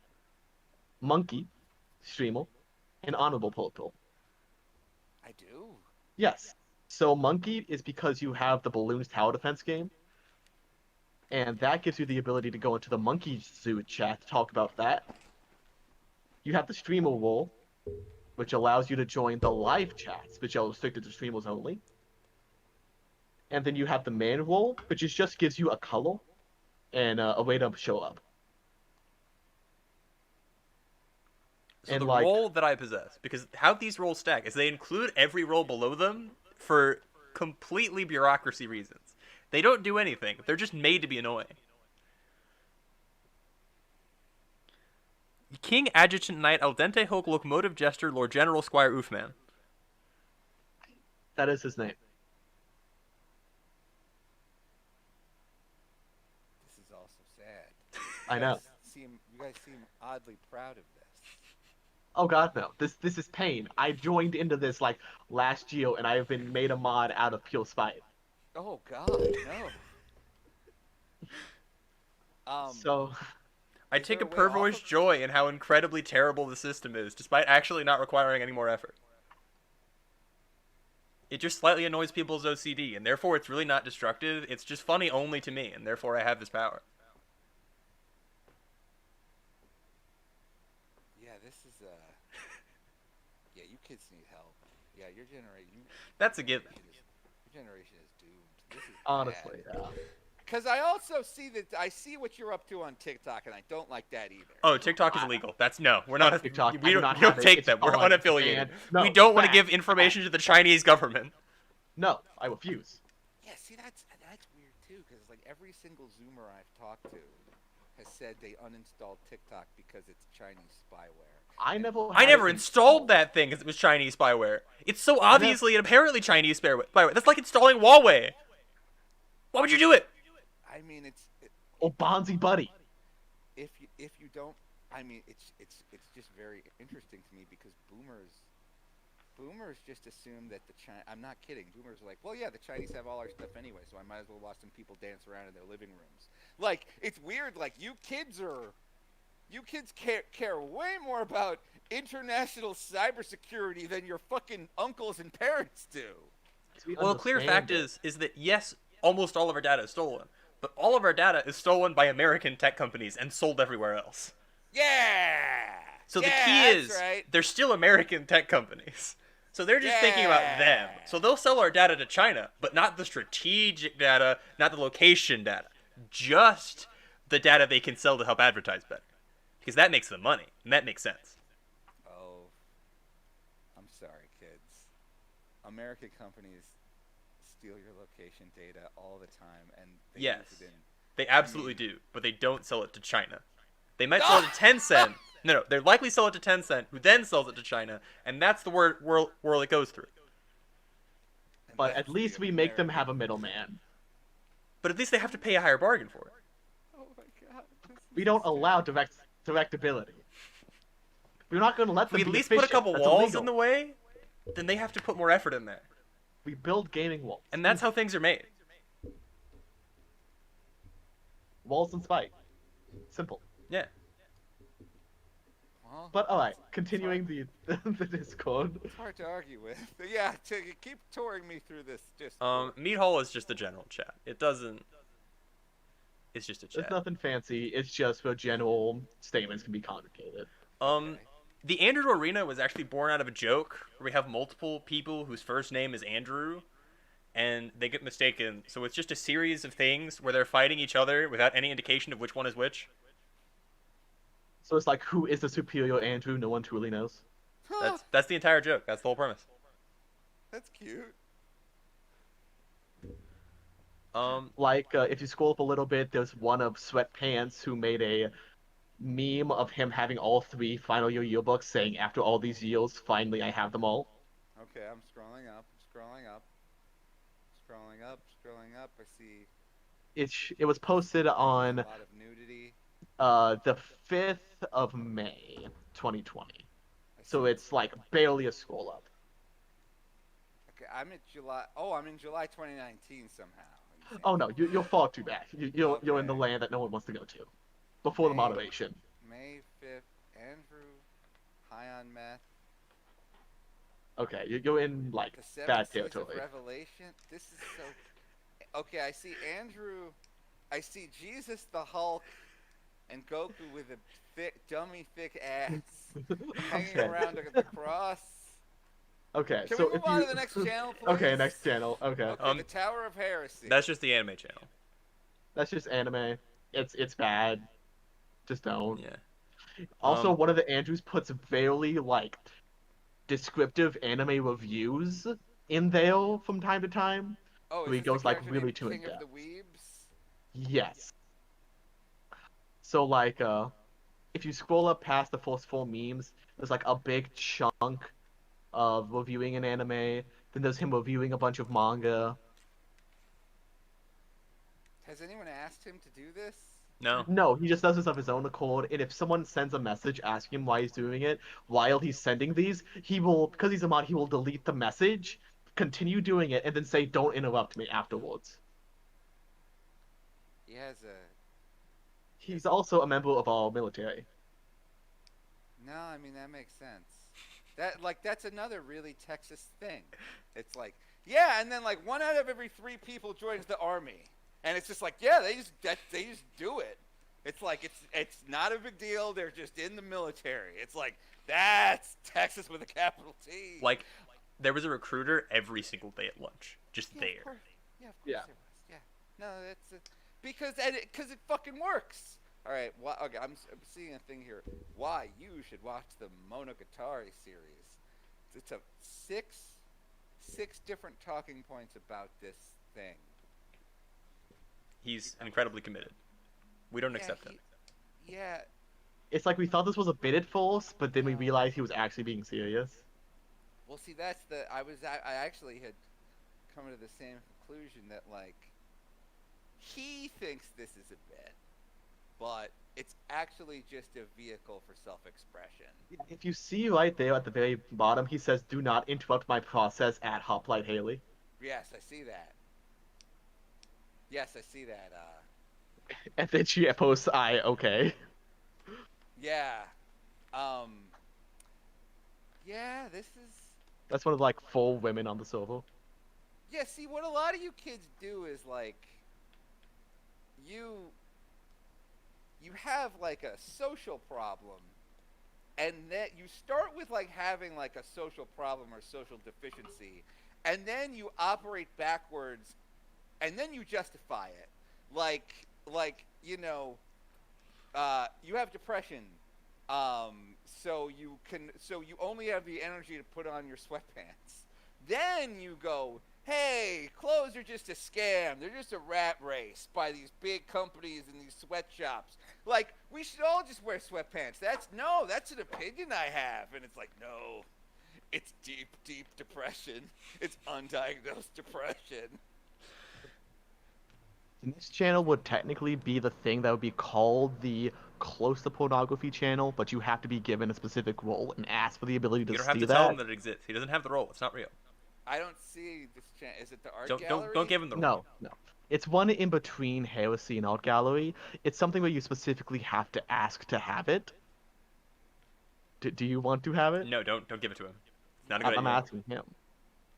monkey, streamer, and honorable purple. I do? Yes. So Monkey is because you have the Balloons Tower Defense game, and that gives you the ability to go into the Monkey Zoo chat to talk about that. You have the Streamer role, which allows you to join the live chats, which are restricted to streamers only. And then you have the Man role, which just gives you a color and a way to show up. So and the role that I possess, because how these roles stack is they include every role below them for completely bureaucracy reasons. They don't do anything. They're just made to be annoying. King, Adjutant, Knight, Al Dente, Hulk, Locomotive, Jester, Lord General, Squire, Oofman. That is his name. This is all so sad. I know. You guys seem oddly proud of this. Oh god, no. This is pain. I joined into this, like, last year, and I have been made a mod out of pure spite. Oh god, no. So... I take a perverse joy in how incredibly terrible the system is, despite actually not requiring any more effort. It just slightly annoys people's OCD, and therefore it's really not destructive. It's just funny only to me, and therefore I have this power. Yeah, you kids need help. Yeah, your generation... That's a given. Your generation is doomed. This is honestly, bad. yeah. Because I also see what you're up to on TikTok, and I don't like that either. Oh, TikTok is illegal. That's no. We're not. TikTok. We don't take them. We're unaffiliated. No, we don't want to give information to the Chinese government. No, I refuse. Yeah, see, that's weird too, because like every single Zoomer I've talked to has said they uninstalled TikTok because it's Chinese spyware. I never installed that thing because it was Chinese spyware. It's so obviously and apparently Chinese spyware. That's like installing Huawei. Why would you do it? I mean, Oh, Bonzi buddy. If you don't, I mean, it's just very interesting to me because boomers boomers just assume that the China. I'm not kidding. Boomers are like, well, yeah, the Chinese have all our stuff anyway, so I might as well watch some people dance around in their living rooms. Like, it's weird. Like, you kids care way more about international cybersecurity than your fucking uncles and parents do. Well, the clear fact is that yes, almost all of our data is stolen, but all of our data is stolen by American tech companies and sold everywhere else. Yeah. So the key is they're still American tech companies. So they're just thinking about them. So they'll sell our data to China, but not the strategic data, not the location data, just the data they can sell to help advertise better. Because that makes them money, and that makes sense. Oh, I'm sorry, kids. American companies steal your location data all the time, and they use it in... They absolutely do, but they don't sell it to China. They might sell it to Tencent. No, they likely sell it to Tencent, who then sells it to China, and that's the world it goes through. But at least we make them have a middleman. But at least they have to pay a higher bargain for it. Oh my god. We don't allow directability. We're not going to let them If we at least put a couple walls in the way, then they have to put more effort in there. We build gaming walls. And that's how things are made. Walls and spite. Simple. Yeah. Well, but alright, continuing the Discord. It's hard to argue with. But yeah, keep touring me through this. Meat Hall is just a general chat. It doesn't... It's just a chat. It's nothing fancy. It's just where general statements can be congregated. The Andrew Arena was actually born out of a joke where we have multiple people whose first name is Andrew, and they get mistaken. So it's just a series of things where they're fighting each other without any indication of which one is which. So it's like, who is the superior Andrew? No one truly knows. That's the entire joke. That's the whole premise. That's cute. If you scroll up a little bit, there's one of Sweatpants who made a meme of him having all 3 final year yearbooks saying, after all these years, finally I have them all. Okay, I'm scrolling up. I see... It was posted on... A lot of nudity. The 5th of May, 2020. So it's like barely a scroll up. Okay, I'm in July. Oh, I'm in July 2019 somehow. Oh no, you're far too back. You're in the land that no one wants to go to. Before the moderation. May 5th, Andrew, high on meth. Okay, you're in like The bad 7th territory. Revelation. This is so. Okay, I see Andrew. I see Jesus the Hulk, and Goku with a thick ass hanging around the cross. Okay, Can so we move on to the next channel, please? Okay, next channel. Okay. The Tower of Heresy. That's just the anime channel. That's just anime. It's bad. Just don't. Yeah. Also, one of the Andrews puts very descriptive anime reviews in there from time to time. Oh, he goes really too in King depth. of the Weebs? Yes. So if you scroll up past the first 4 memes, there's a big chunk of reviewing an anime. Then there's him reviewing a bunch of manga. Has anyone asked him to do this? No. No, he just does this of his own accord. And if someone sends a message asking him why he's doing it, while he's sending these, he will, because he's a mod, he will delete the message, continue doing it, and then say, "Don't interrupt me" afterwards. He has a... He's also a member of our military. No, I mean, that makes sense. That's another really Texas thing. It's like, yeah, and then 1 out of every 3 people joins the army. And it's just they just do it. It's not a big deal. They're just in the military. It's that's Texas with a capital T. There was a recruiter every single day at lunch, just there. Of course there was. Yeah. No, that's because it fucking works. All right. Okay, I'm seeing a thing here. Why you should watch the Monogatari series. It's a six different talking points about this thing. He's incredibly committed. We don't accept him. Yeah. It's we thought this was a bit at force, but then we realized he was actually being serious. Well, see, that's I actually had come to the same conclusion that he thinks this is a bit, but It's actually just a vehicle for self-expression. If you see right there at the very bottom, he says, "Do not interrupt my process at Hoplite Haley." Yes, I see that. Yes, I see that. And then she posts, "I okay." Yeah. Um. Yeah, this is. That's one of like 4 women on the server. Yeah, see, what a lot of you kids do is like, you have like a social problem, and that you start with like having like a social problem or social deficiency, and then you operate backwards, and then you justify it, like you have depression, so you only have the energy to put on your sweatpants. Then you go, hey, clothes are just a scam. They're just a rat race by these big companies and these sweatshops. Like, we should all just wear sweatpants. That's an opinion I have. And it's like, no, it's deep, deep depression. It's undiagnosed depression. And this channel would technically be the thing that would be called the close to pornography channel, but you have to be given a specific role and ask for the ability to You don't see have to that. tell him that it exists. He doesn't have the role. It's not real. I don't see this channel. Is it the art gallery? Don't give him the role. No. It's one in between Heresy and Art Gallery. It's something where you specifically have to ask to have it. Do you want to have it? No, don't give it to him. It's not a good I'm idea. asking him.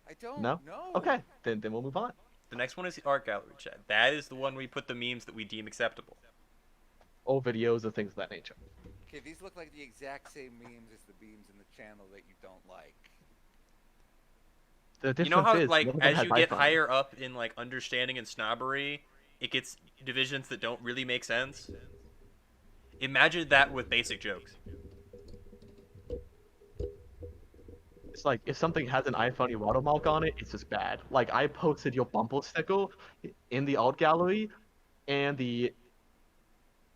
I don't No? know. Okay, then we'll move on. The next one is the art gallery chat. That is the one we put the memes that we deem acceptable. Or videos or things of that nature. Okay, these look like the exact same memes as the memes in the channel that you don't like. The difference You know how, is, like, one of them as has you get iPhone. higher up in, like, understanding and snobbery, it gets divisions that don't really make sense? Imagine that with basic jokes. It's like, if something has an iPhone watermark on it, it's just bad. Like, I posted your bumper sticker in the alt gallery, and the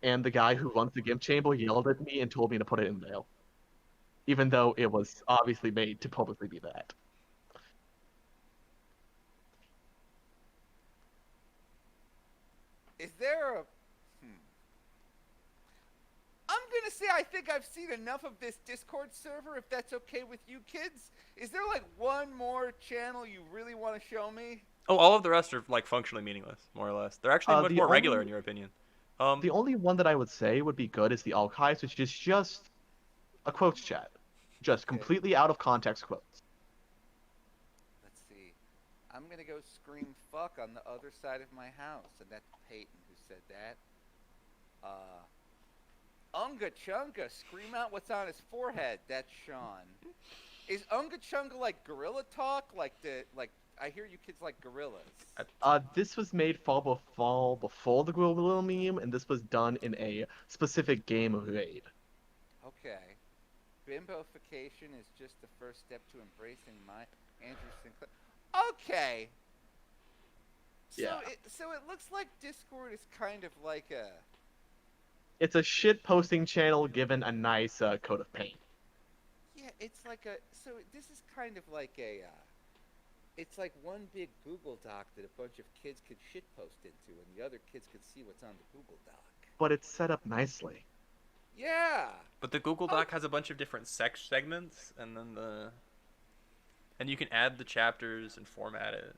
guy who runs the GIMP chamber yelled at me and told me to put it in there. Even though it was obviously made to publicly be that. Is there a... I'm gonna say I think I've seen enough of this Discord server, if that's okay with you kids. Is there like one more channel you really want to show me? Oh, all of the rest are, like, functionally meaningless, more or less. They're actually much more regular, in your opinion. The only one that I would say would be good is the archives, which is just a quotes chat. Just completely out of context quotes. Let's see. I'm gonna go scream fuck on the other side of my house, and that's Peyton who said that. Unga Chunga, scream out what's on his forehead. That's Sean. Is Unga Chunga like gorilla talk? Like I hear you kids like gorillas. This was made far before the Gorilla meme, and this was done in a specific game of Raid. Okay. Bimbofication is just the first step to embracing my Andrew Sinclair. Okay. Yeah. So it looks like Discord is kind of like a... It's a shit posting channel given a nice coat of paint. Yeah, it's like a... So this is kind of like a... It's like one big Google Doc that a bunch of kids could shitpost into, and the other kids could see what's on the Google Doc. But it's set up nicely. Yeah! But the Google Doc has a bunch of different segments, and then and you can add the chapters and format it.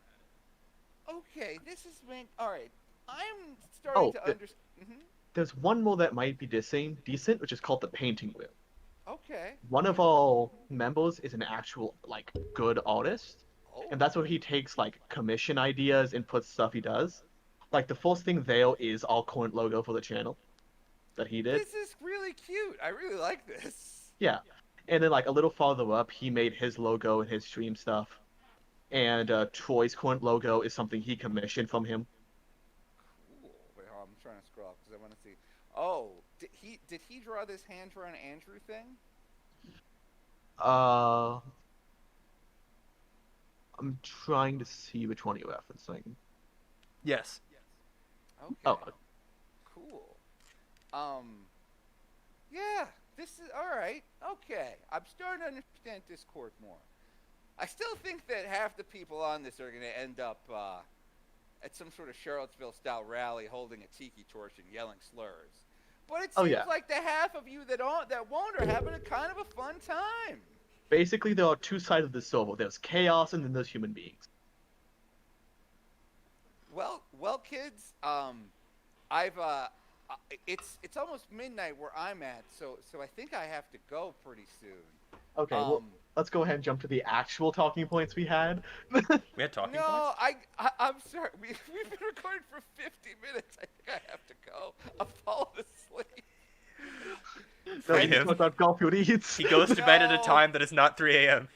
Okay, this is... Alright, I'm starting to understand... There's one more that might be decent, which is called the Painting Room. Okay. One of our members is an actual, like, good artist. Oh. And that's where he takes, like, commission ideas and puts stuff he does. Like, the first thing there is our current logo for the channel that he did. This is really cute. I really like this. Yeah. And then, like, a little farther up, he made his logo and his stream stuff. And Troy's current logo is something he commissioned from him. Cool. Wait, I'm trying to scroll because I want to see. Oh, did he draw this hand-drawn Andrew thing? I'm trying to see which one you're referencing. Yes. Okay. Oh. Cool. Yeah, this is alright. Okay. I'm starting to understand Discord more. I still think that half the people on this are going to end up at some sort of Charlottesville-style rally holding a tiki torch and yelling slurs. But it Oh, seems yeah. like the half of you that won't are having a kind of a fun time. Basically, there are two sides of the silver. There's chaos, and then there's human beings. Well, kids. It's almost midnight where I'm at, so I think I have to go pretty soon. Okay, well, let's go ahead and jump to the actual talking points we had. We had talking No, points? I'm sorry. We've been recording for 50 minutes. I think I have to go. I'm falling asleep. No, For you him. talked about Garfield Eats. He goes to bed at a No. time that is not 3 a.m.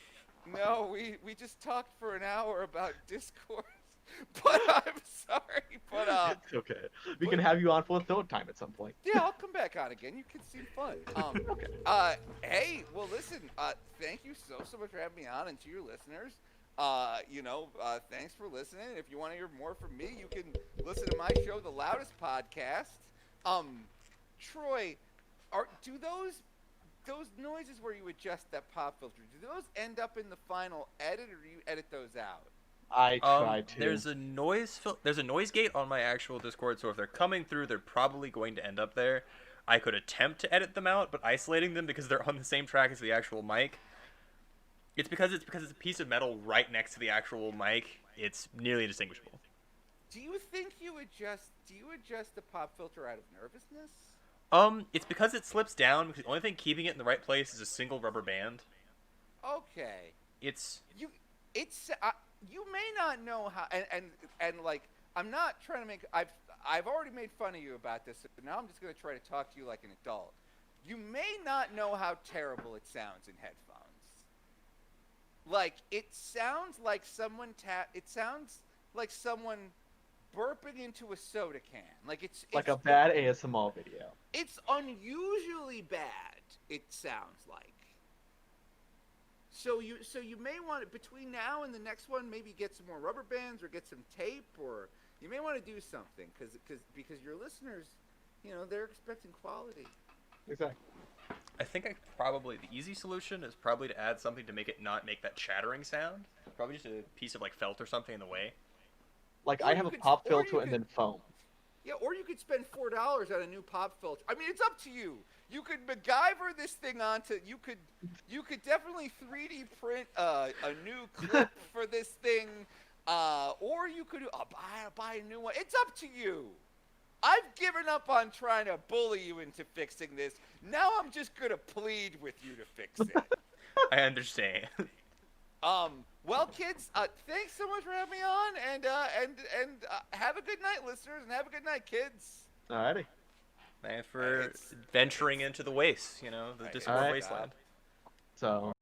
No, we just talked for an hour about Discord. But I'm sorry. But It's okay. We can have you on for a third time at some point. yeah, I'll come back on again. You kids seem fun. Okay. Hey, well, listen. Thank you so much for having me on, and to your listeners. Thanks for listening. If you want to hear more from me, you can listen to my show, The Loudest Podcast. Troy, do those noises where you adjust that pop filter, do those end up in the final edit, or do you edit those out? I tried to. There's a noise gate on my actual Discord, so if they're coming through, they're probably going to end up there. I could attempt to edit them out, but isolating them because they're on the same track as the actual mic. It's because it's a piece of metal right next to the actual mic. It's nearly indistinguishable. Do you think you adjust the pop filter out of nervousness? It's because it slips down. Because the only thing keeping it in the right place is a single rubber band. Okay. You may not know how, and like, I'm not trying to make. I've already made fun of you about this, so now I'm just going to try to talk to you like an adult. You may not know how terrible it sounds in headphones. Like, it sounds like someone burping into a soda can. Like it's like a bad ASMR video. It's unusually bad. It sounds like. So you may want to, between now and the next one, maybe get some more rubber bands or get some tape, or you may want to do something because your listeners, they're expecting quality. Exactly. I think the easy solution is probably to add something to make it not make that chattering sound. Probably just a piece of like felt or something in the way. Like Or I have a pop filter and then foam. Yeah, or you could spend $4 on a new pop filter. I mean, it's up to you. You could MacGyver this thing onto. You could definitely 3D print a new clip for this thing, or you could buy a new one. It's up to you. I've given up on trying to bully you into fixing this. Now I'm just gonna plead with you to fix it. I understand. Well, kids, thanks so much for having me on, and have a good night, listeners, and have a good night, kids. Alrighty. Thanks for venturing into the waste, the Discord wasteland. So